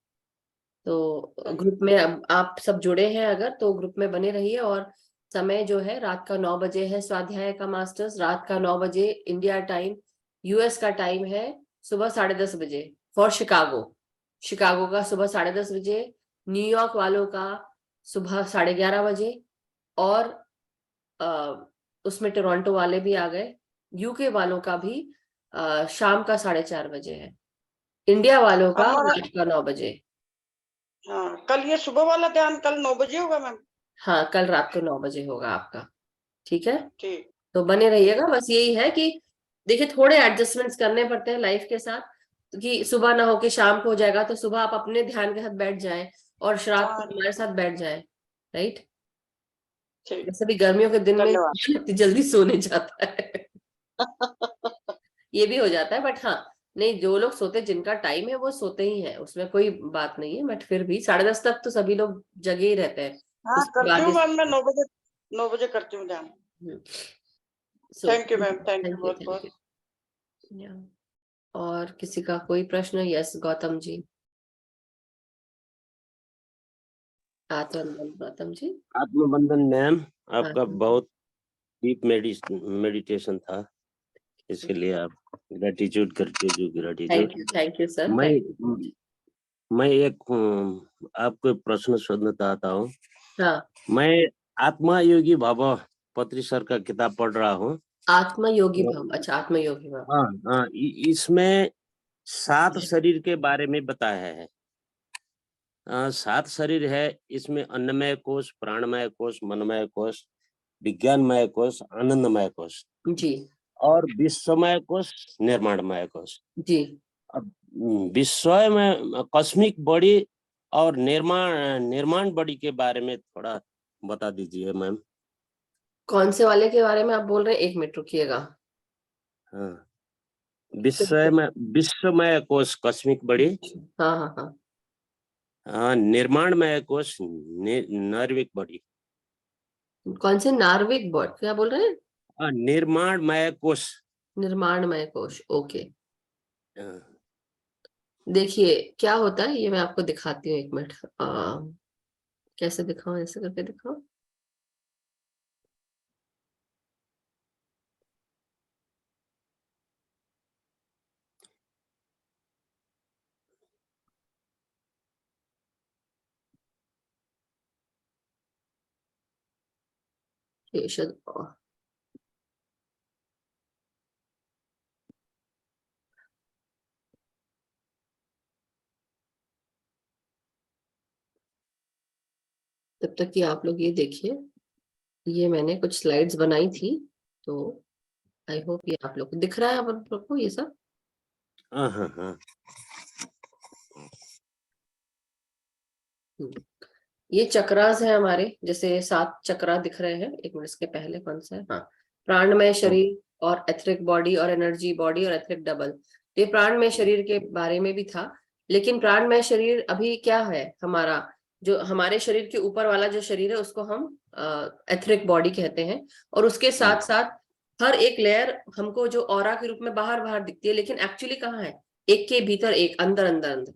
[SPEAKER 1] तो
[SPEAKER 5] thank
[SPEAKER 1] ग्रुप में अब आप सब जुड़े हैं अगर, तो ग्रुप में बने रहिए। और समय जो है रात का 9 बजे है स्वाध्याय का मास्टर्स, रात का 9 बजे इंडिया टाइम। यूएस का टाइम है सुबह 10:30 बजे फॉर शिकागो का सुबह 10:30 बजे, न्यूयॉर्क वालों का सुबह 11:30 बजे, और उसमें टोरंटो वाले भी आ गए। यूके वालों का भी शाम का 4:30 बजे है। इंडिया वालों का
[SPEAKER 5] हमारा,
[SPEAKER 1] रात का 9 बजे।
[SPEAKER 5] हाँ, कल ये सुबह वाला ध्यान कल 9 बजे होगा मैम?
[SPEAKER 1] हाँ, कल रात को 9 बजे होगा आपका। ठीक है,
[SPEAKER 5] ठीक।
[SPEAKER 1] तो बने रहिएगा। बस यही है कि देखिए, थोड़े एडजस्टमेंट्स करने पड़ते हैं लाइफ के साथ, कि सुबह ना हो के शाम को हो जाएगा, तो सुबह आप अपने ध्यान के साथ बैठ जाएं और रात को
[SPEAKER 5] हाँ,
[SPEAKER 1] हमारे साथ बैठ जाएं। राइट।
[SPEAKER 5] ठीक,
[SPEAKER 1] वैसे भी गर्मियों के दिन में
[SPEAKER 5] धन्यवाद।
[SPEAKER 1] इतनी जल्दी सोने जाता है ये भी हो जाता है, बट हाँ, नहीं, जो लोग सोते, जिनका टाइम है वो सोते ही हैं, उसमें कोई बात नहीं है। बट फिर भी 10:30 तक तो सभी लोग जगे ही रहते हैं।
[SPEAKER 5] हाँ,
[SPEAKER 1] उसके
[SPEAKER 5] करती
[SPEAKER 1] बाद
[SPEAKER 5] हूँ मैम, मैं 9 बजे करती हूँ ध्यान।
[SPEAKER 1] सो
[SPEAKER 5] thank you ma'am, thank you बहुत
[SPEAKER 1] थैंक
[SPEAKER 5] बहुत।
[SPEAKER 1] यू। और किसी का कोई प्रश्न? यस गौतम जी, आत्मबंधन गौतम जी।
[SPEAKER 6] आत्मबंधन मैम, आपका
[SPEAKER 1] हाँ,
[SPEAKER 6] बहुत डीप मेडिटेशन था, इसके लिए आप ग्रेटिट्यूड करते जो ग्रेटिट्यूड।
[SPEAKER 1] Thank you sir.
[SPEAKER 6] मैं एक आपको प्रश्न सोधना चाहता हूँ।
[SPEAKER 1] हाँ,
[SPEAKER 6] मैं आत्मा योगी भव पत्री सर का किताब पढ़ रहा हूँ।
[SPEAKER 1] आत्मयोगी भव। अच्छा, आत्मयोगी भव।
[SPEAKER 6] हाँ हाँ, इसमें 7 शरीर के बारे में बताया है। 7 शरीर है इसमें, अन्नमय कोश, प्राणमय कोश, मनमय कोश, विज्ञानमय कोश, आनंदमय कोश
[SPEAKER 1] जी
[SPEAKER 6] और विश्वमय कोश, निर्माणमय कोश।
[SPEAKER 1] जी।
[SPEAKER 6] अब विश्व में कॉस्मिक बॉडी और निर्माण बॉडी के बारे में थोड़ा बता दीजिए मैम।
[SPEAKER 1] कौन से वाले के बारे में आप बोल रहे हैं? 1 मिनट रुकिएगा।
[SPEAKER 6] हाँ, विश्वमय कोश कॉस्मिक बॉडी,
[SPEAKER 1] हाँ हाँ हाँ।
[SPEAKER 6] निर्माणमय कोश नर्विक बॉडी।
[SPEAKER 1] कौन से? नार्विक बॉड क्या बोल रहे हैं?
[SPEAKER 6] निर्माणमय कोश।
[SPEAKER 1] निर्माणमय कोश। ओके।
[SPEAKER 6] हाँ,
[SPEAKER 1] देखिए क्या होता है, ये मैं आपको दिखाती हूँ। 1 मिनट। कैसे दिखाऊं? ऐसे करके दिखाऊं? ये शायद तब तक कि आप लोग ये देखिए, ये मैंने कुछ स्लाइड्स बनाई थी, तो आई होप ये आप लोग को दिख रहा है, आप लोग को ये सब।
[SPEAKER 6] हाँ हाँ हाँ।
[SPEAKER 1] ये चक्रास है हमारे, जैसे 7 चक्रा दिख रहे हैं। एक मिनट, इसके पहले कौन सा है? हाँ, प्राणमय शरीर और एथरिक बॉडी और एनर्जी बॉडी और एथरिक डबल। ये प्राणमय शरीर के बारे में भी था, लेकिन प्राणमय शरीर अभी क्या है हमारा, जो हमारे शरीर के ऊपर वाला जो शरीर है उसको हम एथरिक बॉडी कहते हैं। और उसके साथ साथ हर एक लेयर हमको जो ऑरा के रूप में बाहर बाहर दिखती है, लेकिन एक्चुअली कहाँ है? एक के भीतर एक, अंदर अंदर अंदर।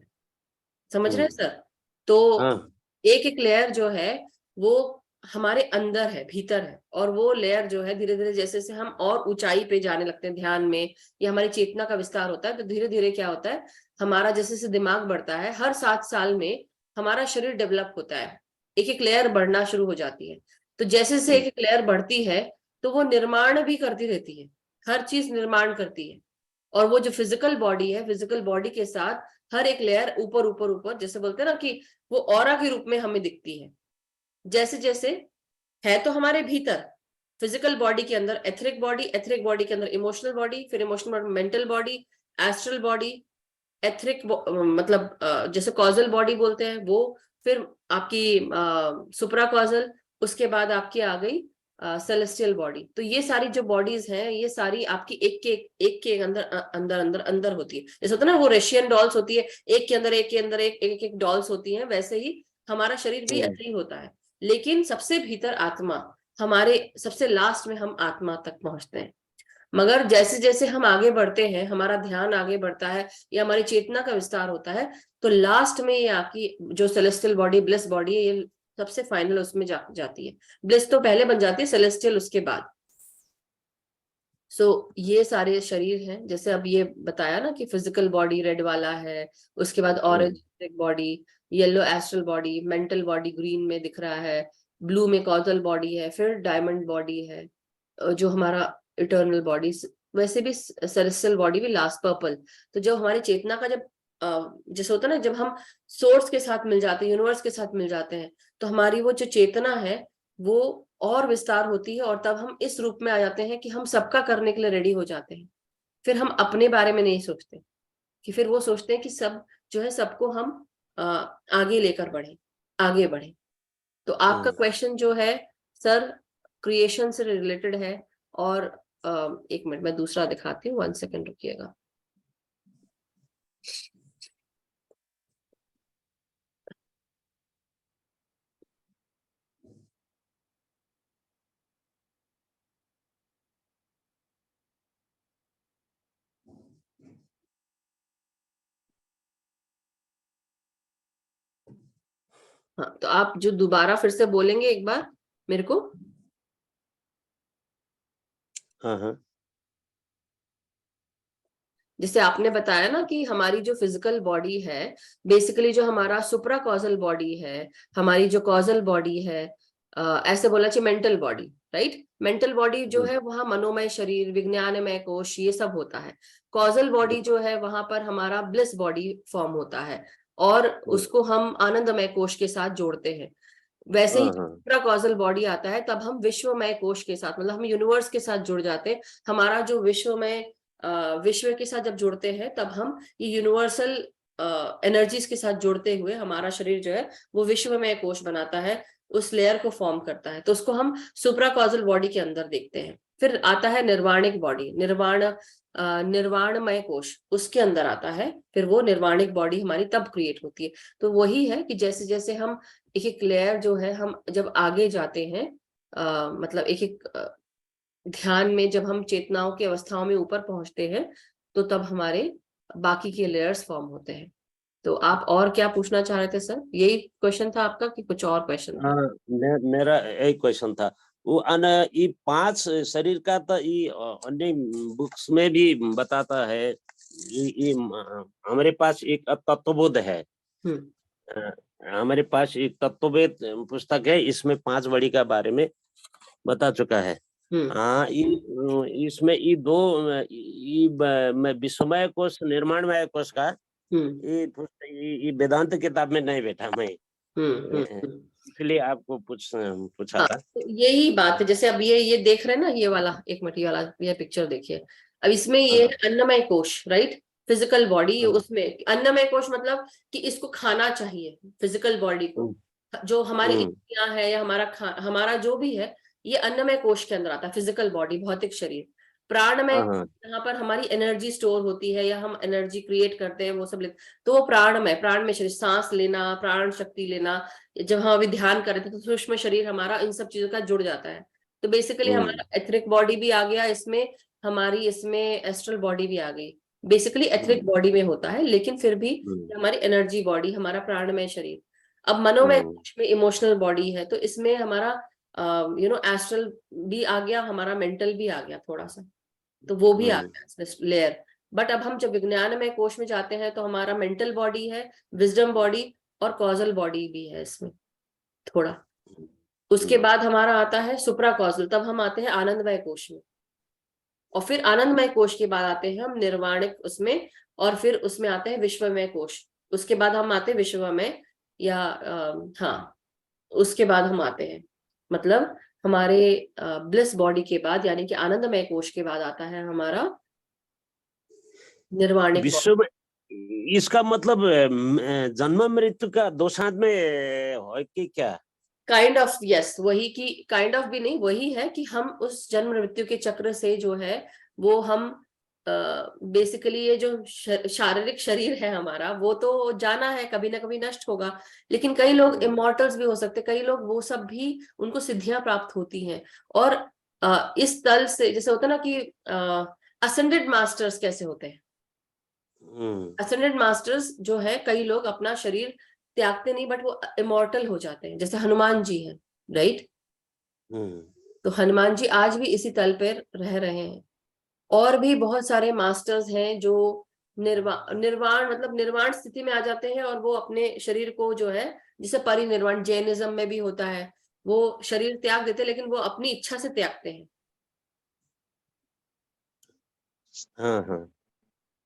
[SPEAKER 1] समझ रहे हैं सर? तो
[SPEAKER 6] हाँ
[SPEAKER 1] एक एक लेयर जो है वो हमारे अंदर है, भीतर है, और वो लेयर जो है धीरे धीरे जैसे जैसे हम और ऊंचाई पे जाने लगते हैं ध्यान में, ये हमारी चेतना का विस्तार होता है, तो धीरे धीरे क्या होता है, हमारा जैसे जैसे दिमाग बढ़ता है, हर 7 साल में हमारा शरीर डेवलप होता है, एक एक लेयर बढ़ना शुरू हो जाती है। तो जैसे जैसे एक एक लेयर बढ़ती है तो वो निर्माण भी करती रहती है, हर चीज निर्माण करती है। और वो जो फिजिकल बॉडी है, फिजिकल बॉडी के साथ हर एक लेयर ऊपर ऊपर ऊपर, जैसे बोलते हैं ना कि वो ऑरा के रूप में हमें दिखती है। जैसे जैसे है तो हमारे भीतर फिजिकल बॉडी के अंदर एथरिक बॉडी के अंदर इमोशनल बॉडी, फिर emotional body mental body, astral body, etheric मतलब जैसे कॉजल बॉडी बोलते हैं वो, फिर आपकी सुप्रा कॉजल, उसके बाद आपकी आ गई सेलेस्टियल बॉडी। तो ये सारी जो बॉडीज हैं ये सारी आपकी एक के अंदर अंदर अंदर अंदर होती है। जैसे होता है ना वो रशियन डॉल्स होती है, एक के अंदर एक के अंदर एक एक एक डॉल्स होती हैं, वैसे ही हमारा शरीर भी ऐसे ही होता है। लेकिन सबसे भीतर आत्मा, हमारे सबसे लास्ट में हम आत्मा तक पहुंचते हैं। मगर जैसे जैसे हम आगे बढ़ते हैं, हमारा ध्यान आगे बढ़ता है या हमारी चेतना का विस्तार होता है, तो लास्ट में ये आपकी जो सेलेस्टियल बॉडी, ब्लिस बॉडी है, ये सबसे फाइनल उसमें जाती है। ब्लिस तो पहले बन जाती है, सेलेस्टियल उसके बाद। ये सारे शरीर हैं, जैसे अब ये बताया ना कि फिजिकल बॉडी रेड वाला है, उसके बाद orange body, yellow astral body, mental body green में दिख रहा है, ब्लू में कॉजल बॉडी है, फिर डायमंड बॉडी है जो हमारा इटर्नल बॉडी, वैसे भी सेलेस्टियल बॉडी भी लास्ट पर्पल। तो जब हमारी चेतना का जब जैसे होता है ना, जब हम सोर्स के साथ मिल जाते हैं, यूनिवर्स के साथ मिल जाते हैं, तो हमारी वो जो चेतना है वो और विस्तार होती है, और तब हम इस रूप में आ जाते हैं कि हम सबका करने के लिए रेडी हो जाते हैं। फिर हम अपने बारे में नहीं सोचते, कि फिर वो सोचते हैं कि सब जो है सबको हम आगे लेकर बढ़े, आगे बढ़े। तो आपका क्वेश्चन जो है सर क्रिएशन से रिलेटेड है। और एक मिनट मैं दूसरा दिखाती हूँ, 1 सेकेंड रुकिएगा। हाँ, तो आप जो दोबारा फिर से बोलेंगे एक बार मेरे को।
[SPEAKER 6] हाँ हाँ।
[SPEAKER 1] जैसे आपने बताया ना कि हमारी जो फिजिकल बॉडी है, बेसिकली जो हमारा सुप्रा कॉजल बॉडी है, हमारी जो कॉजल बॉडी है, ऐसे बोलना चाहिए mental body, right? Mental body जो है वहां मनोमय शरीर, विज्ञानमय कोश, ये सब होता है। कॉजल बॉडी जो है वहां पर हमारा ब्लिस बॉडी फॉर्म होता है, और उसको हम आनंदमय कोश के साथ जोड़ते हैं। वैसे ही सुप्रा कॉजल बॉडी आता है तब हम विश्वमय कोश के साथ, मतलब हम यूनिवर्स के साथ जुड़ जाते हैं। हमारा जो विश्वमय विश्व के साथ जब जुड़ते हैं तब हम ये यूनिवर्सल एनर्जीज के साथ जुड़ते हुए हमारा शरीर जो है वो विश्वमय कोश बनाता है, उस लेयर को फॉर्म करता है। तो उसको हम सुप्रा कॉजल बॉडी के अंदर देखते हैं। फिर आता है निर्वाणिक बॉडी, निर्वाणमय कोश उसके अंदर आता है, फिर वो निर्वाणिक बॉडी हमारी तब क्रिएट होती है। तो वही है कि जैसे जैसे हम एक एक लेयर जो है, हम जब आगे जाते हैं मतलब एक एक ध्यान में जब हम चेतनाओं की अवस्थाओं में ऊपर पहुंचते हैं, तो तब हमारे बाकी के लेयर्स फॉर्म होते हैं। तो आप और क्या पूछना चाह रहे थे सर? यही क्वेश्चन था आपका कि कुछ और क्वेश्चन था?
[SPEAKER 6] मेरा एक क्वेश्चन था वो ये 5 शरीर का, तो ये अन्य बुक्स में भी बताता है। ये हमारे पास एक तत्वबोध है, हमारे पास एक तत्ववेद पुस्तक है, इसमें 5 बॉडी का बारे में बता चुका है। हाँ, इसमें ये दो मैं विश्वमय कोश निर्माणमय कोश का ये वेदांत किताब में नहीं बैठा मैं, इसलिए आपको पूछा था।
[SPEAKER 1] तो यही बात है, जैसे अब ये देख रहे हैं ना, ये वाला एक मटी वाला ये पिक्चर देखिए। अब इसमें ये है अन्नमय कोश, राइट, फिजिकल बॉडी। उसमें अन्नमय कोश मतलब कि इसको खाना चाहिए फिजिकल बॉडी को, जो हमारी इंद्रियां है या हमारा जो भी है, ये अन्नमय कोश के अंदर आता है, फिजिकल बॉडी, भौतिक शरीर। प्राणमय, यहाँ पर हमारी एनर्जी स्टोर होती है या हम एनर्जी क्रिएट करते हैं, वो सब तो वो प्राणमय शरीर, सांस लेना, प्राण शक्ति लेना। जब हम अभी ध्यान कर रहे थे तो सूक्ष्म शरीर हमारा इन सब चीजों का जुड़ जाता है। तो बेसिकली हमारा एथरिक बॉडी भी आ गया इसमें, हमारी इसमें एस्ट्रल बॉडी भी आ गई। बेसिकली एथरिक बॉडी में होता है, लेकिन फिर भी हमारी एनर्जी बॉडी, हमारा प्राणमय शरीर। अब मनोमय में इमोशनल बॉडी है, तो इसमें हमारा एस्ट्रल भी आ गया, हमारा मेंटल भी आ गया थोड़ा सा, तो वो भी आ गया इसमें लेयर। बट अब हम जब विज्ञानमय कोश में जाते हैं तो हमारा मेंटल बॉडी है, विजडम बॉडी और कॉजल बॉडी भी है इसमें थोड़ा। उसके बाद हमारा आता है सुप्रा कॉजल, तब हम आते हैं आनंदमय कोश में, और फिर आनंदमय कोश के बाद आते हैं हम निर्वाणिक उसमें, और फिर उसमें आते हैं विश्वमय कोश। उसके बाद हम आते हैं विश्वमय या हाँ, उसके बाद हम आते हैं, मतलब हमारे ब्लिस बॉडी के बाद, यानी कि आनंदमय कोश के बाद आता है हमारा निर्वाणिक
[SPEAKER 6] विश्व में। इसका मतलब जन्म मृत्यु का दो साथ में है कि क्या?
[SPEAKER 1] काइंड ऑफ यस, वही की काइंड ऑफ भी नहीं, वही है कि हम उस जन्म मृत्यु के चक्र से जो है वो हम बेसिकली ये जो शारीरिक शरीर है हमारा, वो तो जाना है, कभी ना कभी नष्ट होगा। लेकिन कई लोग इमॉर्टल्स भी हो सकते, कई लोग वो सब भी, उनको सिद्धियां प्राप्त होती हैं। और इस तल से जैसे होता है ना कि असेंडेड मास्टर्स कैसे होते हैं, असेंडेड मास्टर्स जो है, कई लोग अपना शरीर त्यागते नहीं, बट वो इमॉर्टल हो जाते हैं, जैसे हनुमान जी हैं, राइट। तो हनुमान जी आज भी इसी तल पर रह रहे हैं। और भी बहुत सारे मास्टर्स हैं जो निर्वाण मतलब निर्वाण स्थिति में आ जाते हैं, और वो अपने शरीर को जो है, जिसे परिनिर्वाण जैनिज्म में भी होता है, वो शरीर त्याग देते, लेकिन वो अपनी इच्छा से त्यागते हैं।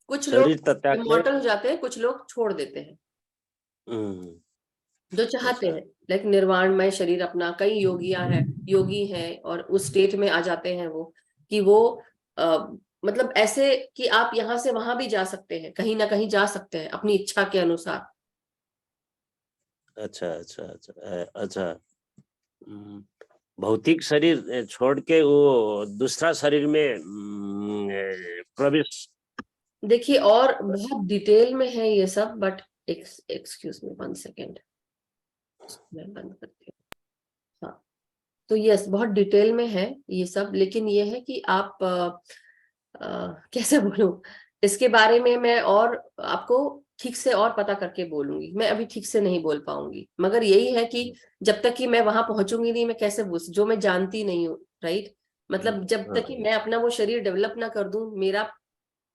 [SPEAKER 1] कुछ लोग इमॉर्टल हो जाते हैं, कुछ लोग छोड़ देते हैं जो चाहते हैं, लेकिन निर्वाणमय शरीर अपना। कई योगी हैं और उस स्टेट में आ जाते हैं वो, कि वो मतलब ऐसे कि आप यहाँ से वहां भी जा सकते हैं, कहीं ना कहीं जा सकते हैं अपनी इच्छा के अनुसार।
[SPEAKER 6] अच्छा। भौतिक शरीर छोड़ के वो दूसरा शरीर में प्रवेश।
[SPEAKER 1] देखिए, और बहुत डिटेल में है ये सब, बट एक्सक्यूज मी 1 सेकेंड, मैं बंद करती हूँ। हाँ, तो यस, बहुत डिटेल में है ये सब, लेकिन ये है कि आप कैसे बोलूं इसके बारे में, मैं और आपको ठीक से और पता करके बोलूंगी। मैं अभी ठीक से नहीं बोल पाऊंगी, मगर यही है कि जब तक कि मैं वहां पहुंचूंगी नहीं, मैं कैसे बोल, जो मैं जानती नहीं हूँ, राइट। मतलब जब तक कि मैं अपना वो शरीर डेवलप ना कर दूं, मेरा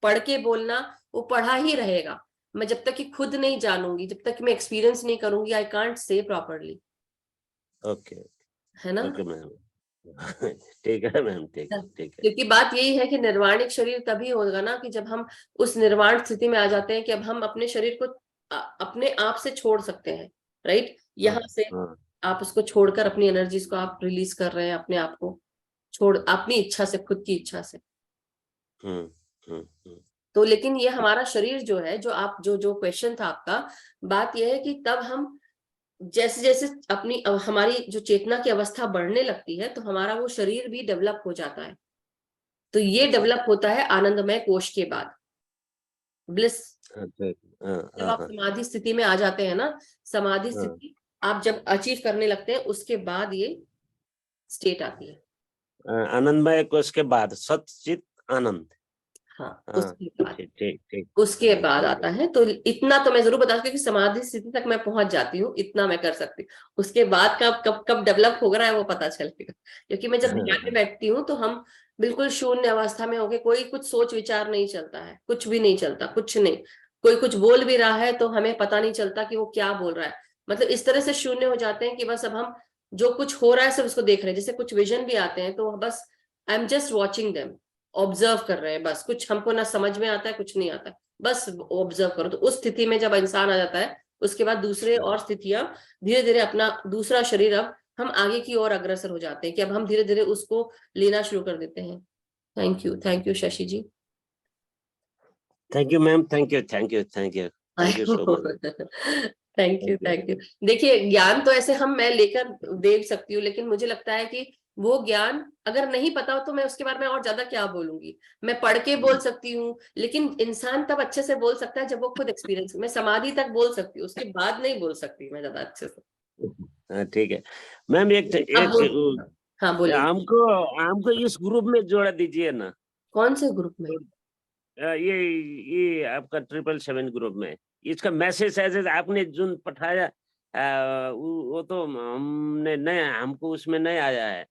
[SPEAKER 1] पढ़ के बोलना वो पढ़ा ही रहेगा। मैं जब तक कि खुद नहीं जानूंगी, जब तक कि मैं एक्सपीरियंस नहीं करूंगी, I can't say properly.
[SPEAKER 6] Okay,
[SPEAKER 1] है ना?
[SPEAKER 6] ओके मैम, ठीक है मैम, ठीक है।
[SPEAKER 1] क्योंकि बात यही है कि निर्वाणिक शरीर तभी होगा ना कि जब हम उस निर्वाण स्थिति में आ जाते हैं कि अब हम अपने शरीर को अपने आप से छोड़ सकते हैं, राइट। यहाँ से आप उसको छोड़कर अपनी एनर्जीज को आप रिलीज कर रहे हैं, अपने आप को छोड़, अपनी इच्छा से, खुद की इच्छा से। तो लेकिन ये हमारा शरीर जो है, जो आप जो क्वेश्चन था आपका, बात यह है कि तब हम जैसे जैसे अपनी हमारी जो चेतना की अवस्था बढ़ने लगती है, तो हमारा वो शरीर भी डेवलप हो जाता है। तो ये डेवलप होता है आनंदमय कोश के बाद, ब्लिस। जब आप समाधि स्थिति में आ जाते हैं ना, समाधि स्थिति आप जब अचीव करने लगते हैं, उसके बाद ये स्टेट आती है
[SPEAKER 6] आनंदमय कोश के बाद सच्चित आनंद।
[SPEAKER 1] हाँ, उसके बाद आता है। तो इतना तो मैं जरूर बता सकती हूँ कि समाधि स्थिति तक मैं पहुंच जाती हूँ, इतना मैं कर सकती हूँ। उसके बाद कब डेवलप हो रहा है वो पता चलेगा, क्योंकि मैं जब ध्यान में बैठती हूँ तो हम बिल्कुल शून्य अवस्था में होके, कोई कुछ सोच विचार नहीं चलता है, कुछ भी नहीं चलता, कुछ नहीं। कोई कुछ बोल भी रहा है तो हमें पता नहीं चलता कि वो क्या बोल रहा है। मतलब इस तरह से शून्य हो जाते हैं कि बस अब हम जो कुछ हो रहा है सिर्फ उसको देख रहे हैं। जैसे कुछ विजन भी आते हैं तो बस I am just watching them, observe कर रहे हैं बस। कुछ हमको ना समझ में आता है, कुछ नहीं आता है, बस ऑब्जर्व करो। तो उस स्थिति में जब इंसान आ जाता है, उसके बाद दूसरे और स्थितियां धीरे धीरे अपना दूसरा शरीर, अब हम आगे की ओर अग्रसर हो जाते हैं कि अब हम धीरे धीरे उसको लेना शुरू कर देते हैं। Thank you Shashi ji.
[SPEAKER 6] Thank you ma'am, thank you thank you thank you thank you so much.
[SPEAKER 1] Thank you. देखिए ज्ञान तो ऐसे मैं लेकर दे सकती हूँ, लेकिन मुझे लगता है कि वो ज्ञान अगर नहीं पता हो तो मैं उसके बारे में और ज्यादा क्या बोलूंगी। मैं पढ़ के बोल सकती हूँ, लेकिन इंसान तब अच्छे से बोल सकता है जब वो खुद एक्सपीरियंस। मैं समाधि तक बोल सकती हूँ, उसके बाद नहीं बोल सकती मैं ज्यादा अच्छे से।
[SPEAKER 6] ठीक है मैम,
[SPEAKER 1] हाँ बोलिए।
[SPEAKER 6] हमको इस ग्रुप में जोड़ दीजिए ना।
[SPEAKER 1] कौन से ग्रुप में?
[SPEAKER 6] ये आपका 777 ग्रुप में। इसका मैसेज ऐसे आपने जो पठाया वो तो हमने नहीं, हमको उसमें नहीं आया है।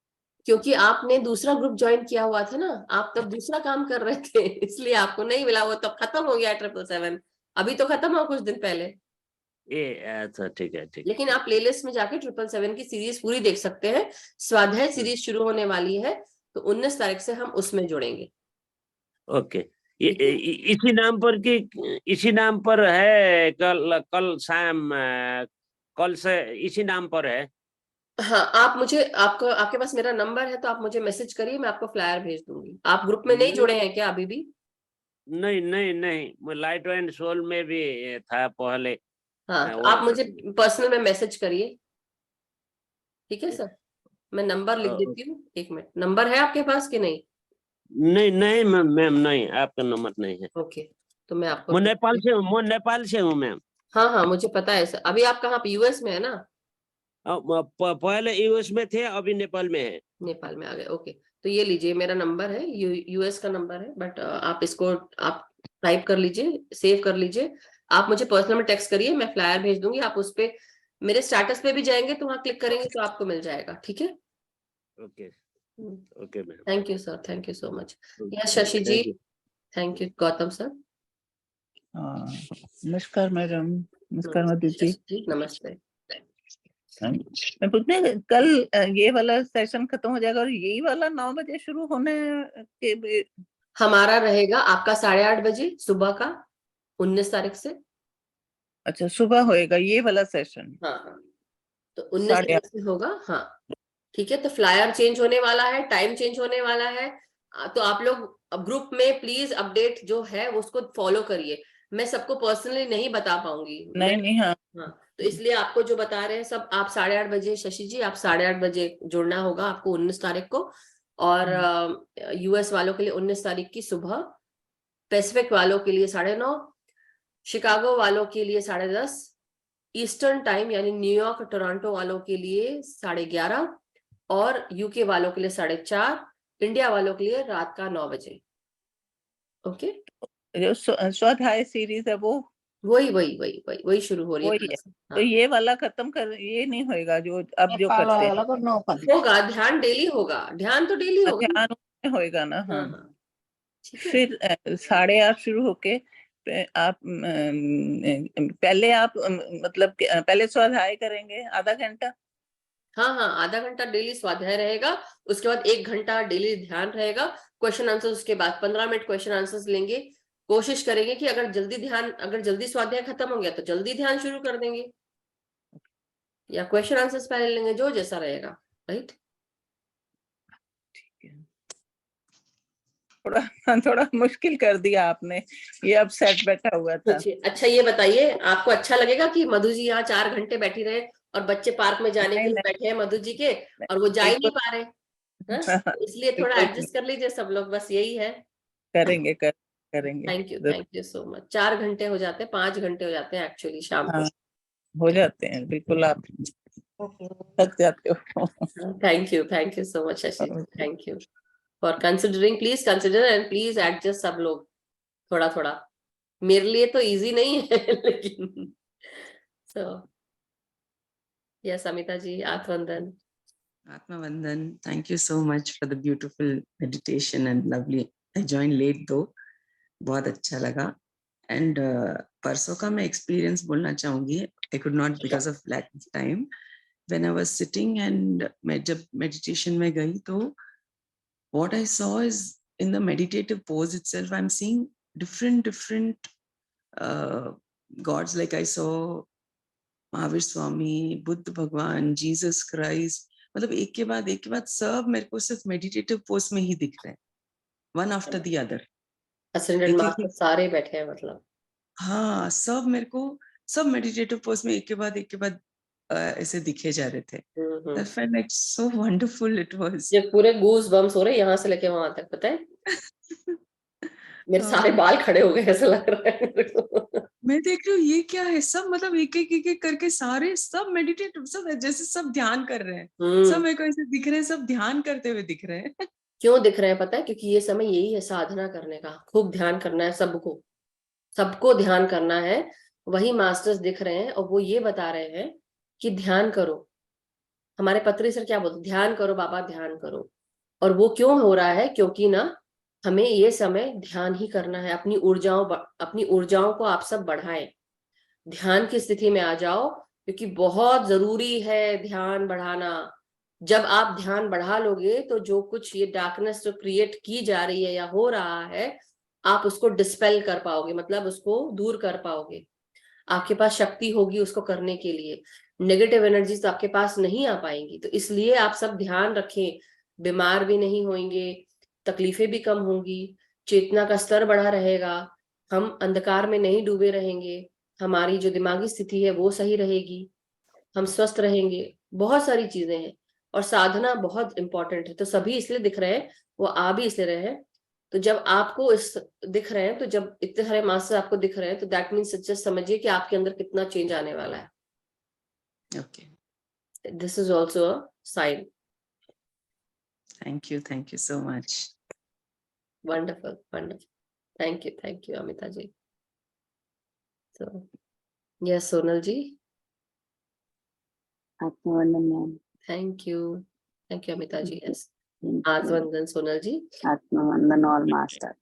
[SPEAKER 1] क्योंकि आपने दूसरा ग्रुप ज्वाइन किया हुआ था ना, आप तब दूसरा काम कर रहे थे, इसलिए आपको नहीं मिला। वो तब खत्म हो गया 777, अभी तो खत्म हुआ कुछ दिन पहले।
[SPEAKER 6] ये अच्छा ठीक है ठीक।
[SPEAKER 1] लेकिन आप प्लेलिस्ट में जाके 777 की सीरीज पूरी देख सकते हैं। स्वाध्याय सीरीज शुरू होने वाली है, तो 19 तारीख से हम उसमें जुड़ेंगे।
[SPEAKER 6] ओके, इसी नाम पर कि इसी नाम पर है कल शाम, कल से इसी नाम पर है?
[SPEAKER 1] हाँ, आप मुझे आपके पास मेरा नंबर है तो आप मुझे मैसेज करिए, मैं आपको फ्लायर भेज दूंगी। आप ग्रुप में नहीं जुड़े हैं क्या अभी भी?
[SPEAKER 6] नहीं नहीं नहीं, मैं लाइट एंड सोल में भी था पहले।
[SPEAKER 1] हाँ, तो आप मुझे पर्सनल में मैसेज करिए, ठीक है सर? मैं नंबर लिख देती हूँ, 1 मिनट। नंबर है आपके पास कि नहीं?
[SPEAKER 6] नहीं नहीं मैम, नहीं, आपका नंबर नहीं है।
[SPEAKER 1] ओके, तो मैं आपको
[SPEAKER 6] मैं नेपाल से हूँ मैम।
[SPEAKER 1] हाँ हाँ, मुझे पता है सर। अभी आप कहाँ पे? यूएस में है ना?
[SPEAKER 6] पहले यूएस में थे, अभी नेपाल में है।
[SPEAKER 1] नेपाल में आ गए, ओके। तो ये लीजिए, मेरा नंबर है, यूएस का नंबर है, बट आप इसको आप टाइप कर लीजिए, सेव कर लीजिए। आप मुझे पर्सनल में टेक्स्ट करिए, मैं फ्लायर भेज दूंगी। आप उस पे मेरे स्टेटस पे भी जाएंगे तो वहां क्लिक करेंगे तो आपको मिल जाएगा, ठीक है?
[SPEAKER 6] Okay okay ma'am,
[SPEAKER 1] thank you sir, thank you so much. Yes Shashi ji, thank you. Gautam sir.
[SPEAKER 7] नमस्कार मैडम। नमस्कार मधु जी।
[SPEAKER 1] नमस्ते।
[SPEAKER 7] मैं पूछने, कल ये वाला सेशन खत्म हो जाएगा और यही वाला 9 बजे शुरू होने के?
[SPEAKER 1] हमारा रहेगा आपका 8:30 बजे सुबह का, 19 तारीख से।
[SPEAKER 7] अच्छा, सुबह होएगा ये वाला सेशन?
[SPEAKER 1] हाँ हाँ, तो 19 तारीख से होगा। हाँ ठीक है, तो फ्लायर चेंज होने वाला है, टाइम चेंज होने वाला है। तो आप लोग ग्रुप में प्लीज अपडेट जो है उसको फॉलो करिए। मैं सबको पर्सनली नहीं बता पाऊंगी।
[SPEAKER 7] नहीं हाँ,
[SPEAKER 1] तो इसलिए आपको जो बता रहे हैं सब, आप 8:30 बजे, शशि जी आप 8:30 बजे जुड़ना होगा आपको 19 तारीख को। और यूएस वालों के लिए 19 तारीख की सुबह, पैसिफिक वालों के लिए 9:30, शिकागो वालों के लिए 10:30, ईस्टर्न टाइम यानी न्यूयॉर्क टोरंटो वालों के लिए 11:30, और यूके वालों के लिए 4:30, इंडिया वालों के लिए रात का 9 बजे। ओके,
[SPEAKER 7] जो स्वाध्याय सीरीज है वो
[SPEAKER 1] वही शुरू हो रही है।
[SPEAKER 7] हाँ। तो ये वाला खत्म कर, ये नहीं होएगा जो अब जो करते हैं?
[SPEAKER 1] होगा, ध्यान डेली होगा, ध्यान तो डेली होगा,
[SPEAKER 7] ध्यान होएगा ना? हाँ,
[SPEAKER 1] हाँ।
[SPEAKER 7] फिर 8:30 शुरू होके आप पहले आप मतलब पहले स्वाध्याय करेंगे आधा घंटा?
[SPEAKER 1] हाँ हाँ, आधा घंटा डेली स्वाध्याय रहेगा, उसके बाद 1 घंटा डेली ध्यान रहेगा, क्वेश्चन आंसर उसके बाद 15 मिनट क्वेश्चन आंसर्स लेंगे। कोशिश करेंगे कि अगर जल्दी स्वाध्याय खत्म हो गया तो जल्दी ध्यान शुरू कर देंगे, या क्वेश्चन आंसर्स पहले लेंगे, जो जैसा रहेगा, राइट?
[SPEAKER 7] थोड़ा मुश्किल कर दिया आपने, ये अब सेट बैठा हुआ था।
[SPEAKER 1] अच्छा ये बताइए, आपको अच्छा लगेगा कि मधु जी यहाँ 4 घंटे बैठी रहे और बच्चे पार्क में जाने के लिए बैठे हैं मधु जी के, और वो जा ही नहीं पा रहे? इसलिए थोड़ा एडजस्ट कर लीजिए सब लोग, बस यही है।
[SPEAKER 7] करेंगे
[SPEAKER 1] थैंक यू सो मच। 4 घंटे हो जाते हैं, 5 घंटे हो जाते हैं एक्चुअली शाम को।
[SPEAKER 7] हो जाते हैं बिल्कुल, आप थक जाते हो।
[SPEAKER 1] Thank you so much Shashi, thank you for considering. Please consider and please adjust सब लोग थोड़ा थोड़ा। मेरे लिए तो इजी नहीं है लेकिन सो यस अमिता जी, आत्मवंदन।
[SPEAKER 8] Atmavandan, thank you so much for the beautiful meditation and lovely. I joined late though, बहुत अच्छा लगा। And परसों का मैं experience बोलना चाहूँगी। I could not because of lack of time. when I was sitting and मैं जब meditation में गई तो what I saw is in the meditative pose itself I'm seeing different gods, like I saw Mahavir Swami, Buddha भगवान, Jesus Christ, मतलब एक के बाद सब मेरे को सिर्फ मेडिटेटिव पोज में ही दिख रहे हैं, one after the other.
[SPEAKER 1] Ascended Master सारे बैठे हैं मतलब।
[SPEAKER 8] हाँ, सब मेरे को सब मेडिटेटिव पोज में एक के बाद ऐसे दिखे जा रहे थे। I felt like so wonderful it was.
[SPEAKER 1] ये पूरे गूज बम्स हो रहे यहाँ से लेके वहां तक, पता है मेरे सारे बाल खड़े हो गए, ऐसा लग रहा है मेरे को।
[SPEAKER 8] मैं देख रही हूँ ये क्या है, सब मतलब एक करके सारे सब मेडिटेटिव, सब जैसे सब ध्यान कर रहे हैं, सब मेरे को ऐसे दिख रहे हैं, सब ध्यान करते हुए दिख रहे हैं।
[SPEAKER 1] क्यों दिख रहे हैं पता है? क्योंकि ये समय यही है साधना करने का, खूब ध्यान करना है, सबको ध्यान करना है। वही मास्टर्स दिख रहे हैं और वो ये बता रहे हैं कि ध्यान करो। हमारे पत्री सर क्या बोलते, ध्यान करो बाबा, ध्यान करो। और वो क्यों हो रहा है? क्योंकि ना हमें ये समय ध्यान ही करना है। अपनी ऊर्जाओं को आप सब बढ़ाएं, ध्यान की स्थिति में आ जाओ, क्योंकि बहुत जरूरी है ध्यान बढ़ाना। जब आप ध्यान बढ़ा लोगे तो जो कुछ ये डार्कनेस जो क्रिएट की जा रही है या हो रहा है, आप उसको डिस्पेल कर पाओगे, मतलब उसको दूर कर पाओगे। आपके पास शक्ति होगी उसको करने के लिए। नेगेटिव एनर्जीज तो आपके पास नहीं आ पाएंगी। तो इसलिए आप सब ध्यान रखें, बीमार भी नहीं होंगे, तकलीफें भी कम होंगी, चेतना का स्तर बढ़ा रहेगा, हम अंधकार में नहीं डूबे रहेंगे, हमारी जो दिमागी स्थिति है वो सही रहेगी, हम स्वस्थ रहेंगे। बहुत सारी चीजें हैं और साधना बहुत इंपॉर्टेंट है। तो सभी इसलिए दिख रहे हैं, वो आ भी इसलिए रहे हैं। तो जब आपको इस दिख रहे हैं, तो जब इतने सारे मास्टर आपको दिख रहे हैं, तो दैट मीन्स जस्ट समझिए कि आपके अंदर कितना चेंज आने वाला है।
[SPEAKER 8] Okay,
[SPEAKER 1] this is also a sign.
[SPEAKER 8] Thank you so much.
[SPEAKER 1] Wonderful wonderful, thank you Amita ji. तो यस सोनल जी।
[SPEAKER 9] आत्मवंदन ma'am.
[SPEAKER 1] Thank you Amita ji. Yes, आज वंदन सोनल जी।
[SPEAKER 9] आत्मवंदन और मास्टर,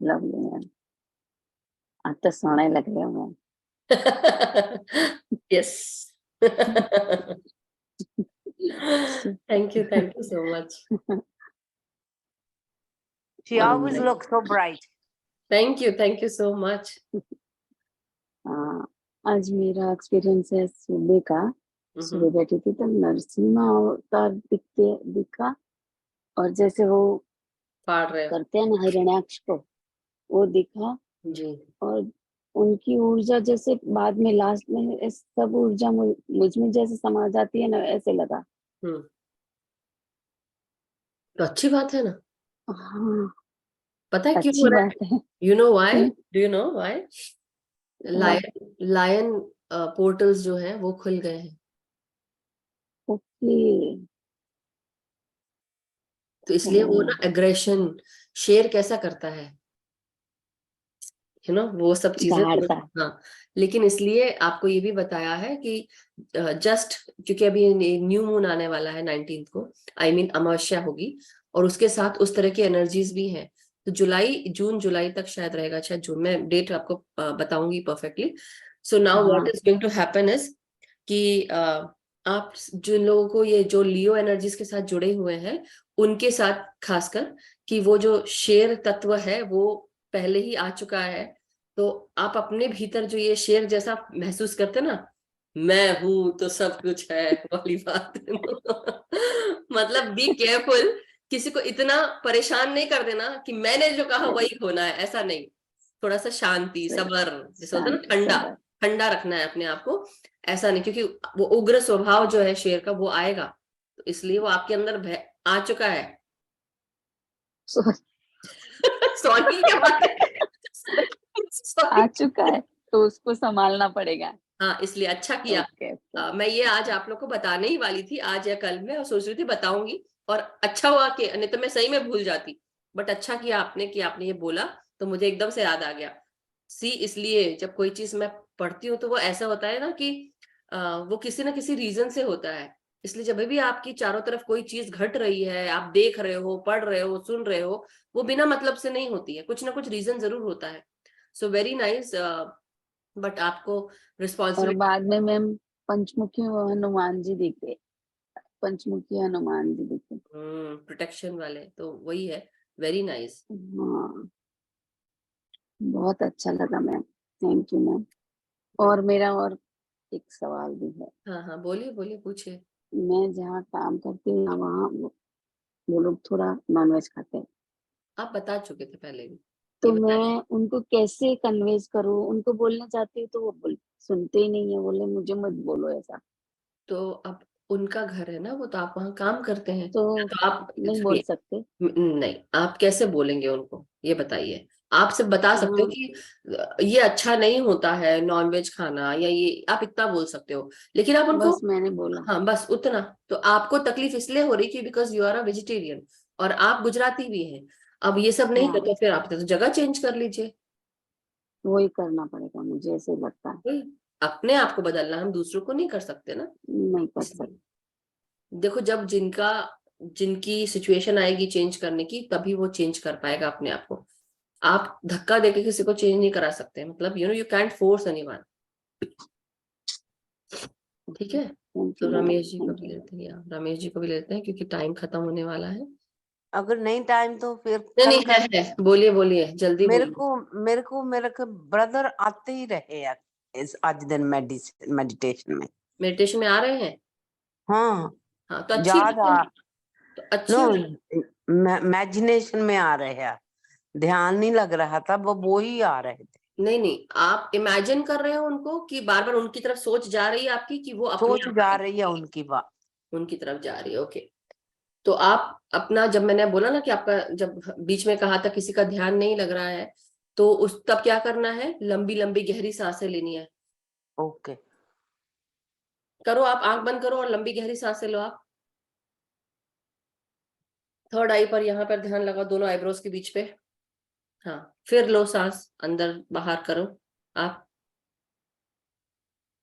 [SPEAKER 9] लवली मैम। आज तो सोने लग रहे हो ma'am.
[SPEAKER 1] Yes thank you so much.
[SPEAKER 2] She always looks so bright.
[SPEAKER 1] Thank you so much.
[SPEAKER 9] आज मेरा एक्सपीरियंस है सुबह का। सुबह बैठी थी तो नरसिम्हा अवतार दिखा, और जैसे वो
[SPEAKER 1] फाड़ रहे
[SPEAKER 9] करते हैं ना हिरण्याक्ष को, वो दिखा
[SPEAKER 1] जी। और
[SPEAKER 9] उनकी ऊर्जा जैसे बाद में लास्ट में सब ऊर्जा मुझ में जैसे समा जाती है ना, ऐसे लगा।
[SPEAKER 1] तो अच्छी बात है ना।
[SPEAKER 9] हाँ,
[SPEAKER 1] पता है क्यों
[SPEAKER 9] अच्छी
[SPEAKER 1] हो रहा है?
[SPEAKER 9] बात है।
[SPEAKER 1] You know why? Do you know why? Lion portals जो हैं वो खुल गए हैं।
[SPEAKER 9] ओके।
[SPEAKER 1] तो इसलिए वो ना एग्रेशन, शेर कैसा करता है, वो सब चीजें। हाँ, लेकिन इसलिए आपको ये भी बताया है कि जस्ट क्योंकि अभी न्यू मून आने वाला है 19 को, I mean अमावस्या होगी, और उसके साथ उस तरह की एनर्जीज भी हैं। तो जून जुलाई तक शायद रहेगा, शायद जून में, डेट आपको बताऊंगी perfectly. So now what is going to happen is कि आप जिन लोगों को ये जो लियो एनर्जीज के साथ जुड़े हुए हैं, उनके साथ खासकर कि वो जो शेर तत्व है वो पहले ही आ चुका है। तो आप अपने भीतर जो ये शेर जैसा महसूस करते ना, मैं हूं तो सब कुछ है वाली बात मतलब बी केयरफुल, किसी को इतना परेशान नहीं कर देना कि मैंने जो कहा वही होना है, ऐसा नहीं। थोड़ा सा शांति, सबर, जैसे होता है ना, ठंडा रखना है अपने आप को, ऐसा नहीं, क्योंकि वो उग्र स्वभाव जो है शेर का वो आएगा। तो इसलिए वो आपके अंदर आ चुका है। सॉरी क्या बात है
[SPEAKER 9] आ चुका है तो उसको संभालना पड़ेगा।
[SPEAKER 1] हाँ, इसलिए अच्छा किया। मैं ये आज आप लोग को बताने ही वाली थी, आज या कल में, और सोच रही थी बताऊंगी, और अच्छा हुआ कि नहीं तो मैं सही में भूल जाती। बट अच्छा किया आपने कि आपने ये बोला, तो मुझे एकदम से याद आ गया। इसलिए जब कोई चीज मैं पढ़ती हूँ तो वो ऐसा होता है ना कि वो किसी ना किसी रीजन से होता है। इसलिए जब भी आपकी चारों तरफ कोई चीज घट रही है, आप देख रहे हो, पढ़ रहे हो, सुन रहे हो, वो बिना मतलब से नहीं होती है, कुछ ना कुछ रीजन जरूर होता है। So very nice. बट आपको रिस्पॉन्सिबिलिटी,
[SPEAKER 9] और बाद में मैम पंचमुखी हनुमान जी दिखे, पंचमुखी हनुमान जी दिखे।
[SPEAKER 1] प्रोटेक्शन वाले तो वही है। Very nice.
[SPEAKER 9] हाँ, बहुत अच्छा लगा मैम, थैंक यू मैम। और मेरा और एक सवाल भी है।
[SPEAKER 1] हाँ हाँ, बोलिए बोलिए, पूछिए।
[SPEAKER 9] मैं जहाँ काम करती हूँ ना, वहाँ वो लोग थोड़ा नॉनवेज खाते हैं,
[SPEAKER 1] आप बता चुके थे पहले भी,
[SPEAKER 9] तो
[SPEAKER 1] ये बताइए।
[SPEAKER 9] मैं उनको कैसे कन्वेंस करूँ? उनको बोलना चाहती हूँ तो वो सुनते ही नहीं है, बोले मुझे मत बोलो ऐसा।
[SPEAKER 1] तो अब उनका घर है ना वो, तो आप वहाँ काम करते हैं,
[SPEAKER 9] तो
[SPEAKER 1] तो आप
[SPEAKER 9] नहीं बोल
[SPEAKER 1] सुनिए।
[SPEAKER 9] सकते?
[SPEAKER 1] नहीं, आप कैसे बोलेंगे उनको, ये बताइए। आप सिर्फ बता सकते हो
[SPEAKER 9] हाँ,
[SPEAKER 1] कि ये अच्छा नहीं होता है नॉनवेज खाना, या ये आप इतना बोल सकते हो, लेकिन आप उनको,
[SPEAKER 9] बस मैंने बोला।
[SPEAKER 1] हाँ बस उतना। तो आपको तकलीफ इसलिए हो रही थी because you are a vegetarian, और आप गुजराती भी हैं। अब ये सब नहीं
[SPEAKER 9] हाँ,
[SPEAKER 1] करते, फिर आप तो जगह चेंज कर लीजिए।
[SPEAKER 9] वही करना पड़ेगा, मुझे ऐसे लगता है।
[SPEAKER 1] वही, अपने आप को बदलना, हम दूसरों को नहीं कर सकते ना।
[SPEAKER 9] नहीं कर सकते।
[SPEAKER 1] इसलिए देखो, जब जिनकी सिचुएशन आएगी चेंज करने की, तभी वो चेंज कर पाएगा अपने आप को। आप धक्का देके किसी को चेंज नहीं करा सकते, मतलब यू कैंट फोर्स एनीवन। ठीक है,
[SPEAKER 9] थैंक
[SPEAKER 1] तो
[SPEAKER 9] यू मैम,
[SPEAKER 1] रमेश जी को
[SPEAKER 9] थैंक
[SPEAKER 1] भी
[SPEAKER 9] यू।
[SPEAKER 1] लेते हैं, रमेश जी को भी लेते हैं क्योंकि टाइम खत्म होने वाला है।
[SPEAKER 10] अगर नहीं टाइम तो फिर
[SPEAKER 1] नहीं
[SPEAKER 10] कल
[SPEAKER 1] नहीं,
[SPEAKER 10] कर।
[SPEAKER 1] है, बोलिए बोलिए, जल्दी
[SPEAKER 10] मेरे
[SPEAKER 1] बोलिए।
[SPEAKER 10] को मेरे को ब्रदर आते ही रहे यार इस आज दिन मेडिटेशन में।
[SPEAKER 1] मेडिटेशन में आ रहे हैं?
[SPEAKER 10] हाँ,
[SPEAKER 1] हाँ तो अच्छी बात
[SPEAKER 10] ज्यादा
[SPEAKER 1] है, तो अच्छी
[SPEAKER 10] नो
[SPEAKER 1] बात।
[SPEAKER 10] इमेजिनेशन में आ रहे हैं, ध्यान नहीं लग रहा था, वो ही आ रहे थे।
[SPEAKER 1] नहीं नहीं, आप इमेजिन कर रहे हो उनको कि बार बार उनकी तरफ सोच जा रही है आपकी, कि वो अपने
[SPEAKER 10] सोच
[SPEAKER 1] आप
[SPEAKER 10] जा
[SPEAKER 1] आए,
[SPEAKER 10] रही है उनकी बात।
[SPEAKER 1] उनकी तरफ जा रही है। ओके, तो आप अपना, जब मैंने बोला ना कि आपका, जब बीच में कहा था किसी का ध्यान नहीं लग रहा है, तो उस तब क्या करना है, लंबी लंबी गहरी सांसें लेनी है।
[SPEAKER 10] ओके,
[SPEAKER 1] करो, आप आंख बंद करो और लंबी गहरी सांसें लो। आप थर्ड आई पर, यहाँ पर ध्यान लगाओ, दोनों आईब्रोज के बीच पे। हाँ, फिर लो सांस, अंदर बाहर करो। आप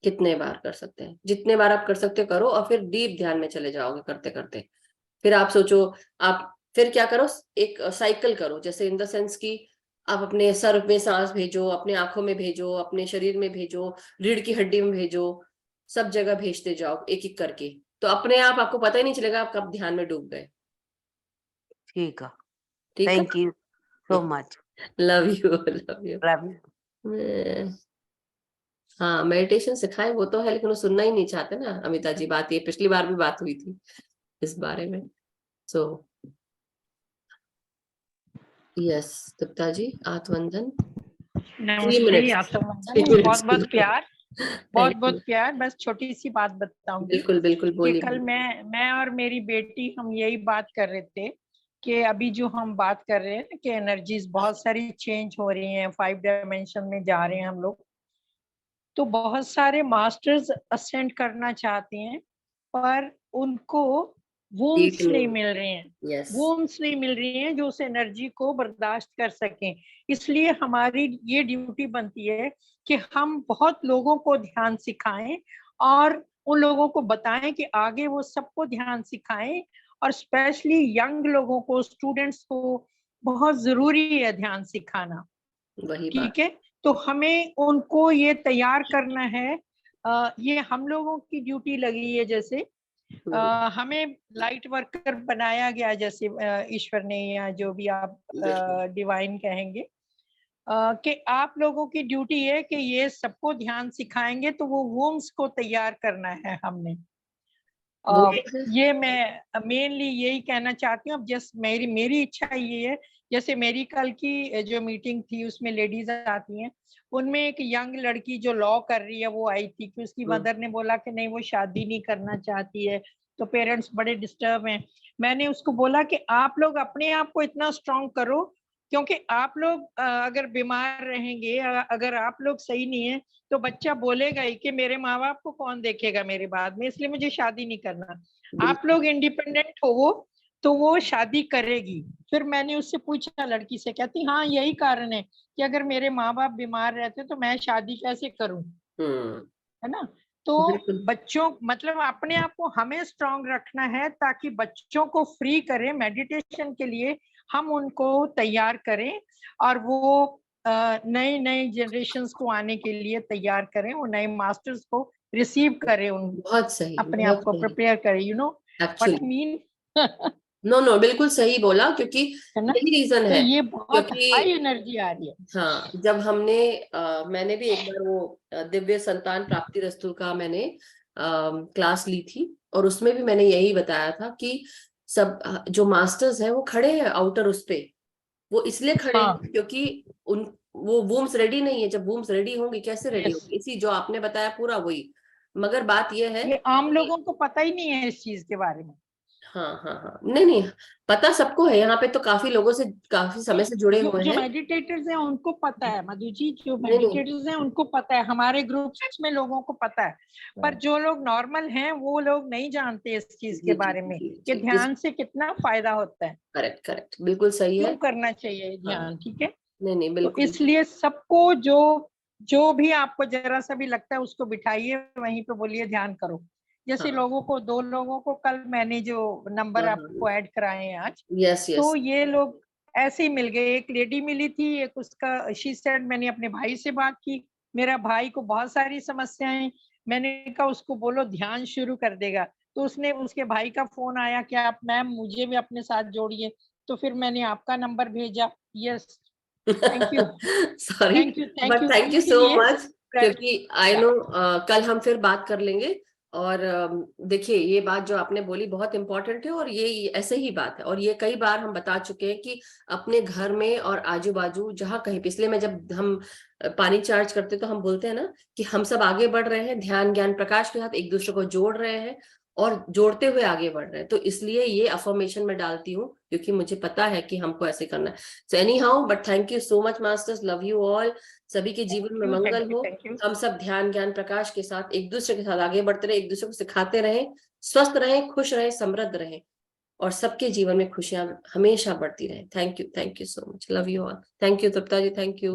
[SPEAKER 1] कितने बार कर सकते हैं, जितने बार आप कर सकते हो करो, और फिर डीप ध्यान में चले जाओगे करते करते। फिर आप सोचो, आप फिर क्या करो, एक साइकिल करो, जैसे इन द सेंस कि आप अपने सर में सांस भेजो, अपने आंखों में भेजो, अपने शरीर में भेजो, रीढ़ की हड्डी में भेजो, सब जगह भेजते जाओ एक एक करके। तो अपने आप आपको पता ही नहीं चलेगा आप कब ध्यान में डूब गए।
[SPEAKER 10] ठीक है,
[SPEAKER 1] ठीक है,
[SPEAKER 10] thank you so much,
[SPEAKER 1] love you love you.
[SPEAKER 10] Love you.
[SPEAKER 1] हाँ, मेडिटेशन सिखाए वो तो है, लेकिन वो सुनना ही नहीं चाहते ना अमिता जी। बात ये पिछली बार भी बात हुई थी इस बारे में। सो यस, तृप्ता जी, आत्मवंदन 3
[SPEAKER 4] नमस्ते,
[SPEAKER 1] मिनट्स,
[SPEAKER 4] आप सब
[SPEAKER 1] 3
[SPEAKER 4] बहुत
[SPEAKER 1] मिनट्स की
[SPEAKER 4] बहुत प्यार, बहुत
[SPEAKER 1] थैंक यू।
[SPEAKER 4] बहुत प्यार। बस छोटी सी बात बताऊंगी
[SPEAKER 1] बिल्कुल बिल्कुल,
[SPEAKER 4] कि
[SPEAKER 1] बोलिए
[SPEAKER 4] कल
[SPEAKER 1] बोलिए।
[SPEAKER 4] मैं और मेरी बेटी हम यही बात कर रहे थे कि अभी जो हम बात कर रहे हैं ना कि एनर्जीज बहुत सारी चेंज हो रही हैं, 5 डायमेंशन में जा रहे हैं हम लोग, तो बहुत सारे मास्टर्स असेंड करना चाहते हैं, पर उनको
[SPEAKER 1] सीट
[SPEAKER 4] वूम्स नहीं
[SPEAKER 1] नहीं,
[SPEAKER 4] मिल रहे हैं,
[SPEAKER 1] यस,
[SPEAKER 4] वूम्स नहीं मिल रही हैं जो उस एनर्जी को बर्दाश्त कर सकें। इसलिए हमारी ये ड्यूटी बनती है कि हम बहुत लोगों को ध्यान सिखाएं, और उन लोगों को बताएं कि आगे वो सबको ध्यान सिखाएं, और स्पेशली यंग लोगों को, स्टूडेंट्स को बहुत जरूरी है ध्यान सिखाना।
[SPEAKER 1] वही बात।
[SPEAKER 4] ठीक है, तो हमें उनको ये तैयार करना है। ये हम लोगों की ड्यूटी लगी है, जैसे हमें लाइट वर्कर बनाया गया, जैसे ईश्वर ने, या जो भी आप
[SPEAKER 1] बिल्कुल
[SPEAKER 4] डिवाइन कहेंगे, कि आप लोगों की ड्यूटी है कि ये सबको ध्यान सिखाएंगे, तो वो वूम्स को तैयार करना है हमने।
[SPEAKER 1] वो तो है।
[SPEAKER 4] ये मैं मेनली यही कहना चाहती हूँ। अब जस्ट मेरी मेरी इच्छा ये है, जैसे मेरी कल की जो मीटिंग थी उसमें लेडीज आती हैं, उनमें एक यंग लड़की जो लॉ कर रही है वो आई थी, कि उसकी मदर ने बोला कि नहीं वो शादी नहीं करना चाहती है, तो पेरेंट्स बड़े डिस्टर्ब हैं। मैंने उसको बोला कि आप लोग अपने आप को इतना स्ट्रांग करो, क्योंकि आप लोग अगर बीमार रहेंगे, अगर आप लोग सही नहीं है, तो बच्चा बोलेगा ही कि मेरे माँ बाप को कौन देखेगा मेरे बाद में, इसलिए मुझे शादी नहीं करना। आप
[SPEAKER 1] बिल्कुल
[SPEAKER 4] लोग इंडिपेंडेंट हो तो वो शादी करेगी। फिर मैंने उससे पूछा, लड़की से, कहती हाँ यही कारण है कि अगर मेरे माँ बाप बीमार रहते तो मैं शादी कैसे करूं,
[SPEAKER 1] हम्म,
[SPEAKER 4] है ना। तो
[SPEAKER 1] बिल्कुल
[SPEAKER 4] बच्चों, मतलब अपने आप को हमें स्ट्रांग रखना है, ताकि बच्चों को फ्री करें मेडिटेशन के लिए, हम उनको तैयार करें, और वो नई नई जनरेशंस को आने के लिए तैयार करें, वो नए मास्टर्स को रिसीव करें, उन
[SPEAKER 1] बहुत सही,
[SPEAKER 4] अपने आप
[SPEAKER 1] बहुत
[SPEAKER 4] को
[SPEAKER 1] सही
[SPEAKER 4] प्रिपेयर करें, you know what
[SPEAKER 1] actually.
[SPEAKER 4] Mean.
[SPEAKER 1] No no, बिल्कुल सही बोला, क्योंकि
[SPEAKER 4] है ना,
[SPEAKER 1] यही रीजन
[SPEAKER 4] तो
[SPEAKER 1] है।
[SPEAKER 4] ये बहुत
[SPEAKER 1] क्योंकि
[SPEAKER 4] हाई एनर्जी आ रही है।
[SPEAKER 1] हाँ, जब हमने मैंने भी एक बार वो दिव्य संतान प्राप्ति रस्तु का मैंने क्लास ली थी, और उसमें भी मैंने यही बताया था कि सब जो मास्टर्स हैं वो खड़े हैं आउटर उस पे, वो इसलिए खड़े
[SPEAKER 4] हाँ।
[SPEAKER 1] हैं क्योंकि उन वो वूम्स रेडी नहीं है। जब वूम्स रेडी होंगी, कैसे रेडी
[SPEAKER 4] Yes.
[SPEAKER 1] होंगी, इसी जो आपने बताया पूरा वही। मगर बात ये है,
[SPEAKER 4] ये आम लोगों को पता ही नहीं है इस चीज के बारे में।
[SPEAKER 1] हाँ हाँ हाँ, नहीं नहीं, पता सबको है, यहाँ पे तो काफी लोगों से काफी समय से जुड़े हुए
[SPEAKER 4] जो
[SPEAKER 1] हैं।
[SPEAKER 4] मेडिटेटर्स हैं उनको पता है मधु जी, जो
[SPEAKER 1] नहीं नहीं,
[SPEAKER 4] मेडिटेटर्स हैं उनको पता है, हमारे ग्रुप्स में लोगों को पता है, पर जो लोग नॉर्मल हैं वो लोग नहीं जानते इस चीज के बारे में कि ध्यान से कितना फायदा होता है,
[SPEAKER 1] करेक्ट करेक्ट, बिल्कुल सही है।
[SPEAKER 4] क्यों करना चाहिए ध्यान, ठीक है।
[SPEAKER 1] नहीं नहीं,
[SPEAKER 4] तो
[SPEAKER 1] बिल्कुल।
[SPEAKER 4] इसलिए सबको जो भी आपको जरा सा भी लगता है उसको बिठाइए वहीं पे, बोलिए ध्यान करो। जैसे
[SPEAKER 1] हाँ
[SPEAKER 4] लोगों को, 2 लोगों को कल मैंने जो नंबर
[SPEAKER 1] हाँ
[SPEAKER 4] आपको ऐड कराए हैं आज,
[SPEAKER 1] यस यस,
[SPEAKER 4] तो ये लोग ऐसे ही मिल गए। एक लेडी मिली थी, एक उसका शी सेड मैंने अपने भाई से बात की, मेरा भाई को बहुत सारी समस्याएं, मैंने कहा उसको बोलो ध्यान शुरू कर देगा, तो उसने, उसके भाई का फोन आया कि आप मैम मुझे भी अपने साथ जोड़िए, तो फिर मैंने आपका नंबर भेजा। Yes, thank you,
[SPEAKER 1] sorry,
[SPEAKER 4] thank
[SPEAKER 1] but
[SPEAKER 4] you
[SPEAKER 1] thank you सो
[SPEAKER 4] इसीलिए।
[SPEAKER 1] मच, क्योंकि आई नो कल हम फिर बात कर लेंगे। और देखिए, ये बात जो आपने बोली बहुत इंपॉर्टेंट है, और ये ऐसे ही बात है, और ये कई बार हम बता चुके हैं कि अपने घर में और आजू बाजू जहाँ कहीं, पिछले में जब हम पानी चार्ज करते तो हम बोलते हैं ना कि हम सब आगे बढ़ रहे हैं, ध्यान ज्ञान प्रकाश के साथ एक दूसरे को जोड़ रहे हैं और जोड़ते हुए आगे बढ़ रहे हैं। तो इसलिए ये अफर्मेशन में डालती हूँ, क्योंकि मुझे पता है कि हमको ऐसे करना है। So any how, but thank you so much masters, love you all. सभी के जीवन में मंगल हो,
[SPEAKER 4] थैंक यू।
[SPEAKER 1] हम सब ध्यान ज्ञान प्रकाश के साथ एक दूसरे के साथ आगे बढ़ते रहे, एक दूसरे को सिखाते रहें, स्वस्थ रहें, खुश रहें, समृद्ध रहें, और सबके जीवन में खुशियां हमेशा बढ़ती रहें। Thank you so much, love you all. Thank you Tripta ji, thank you.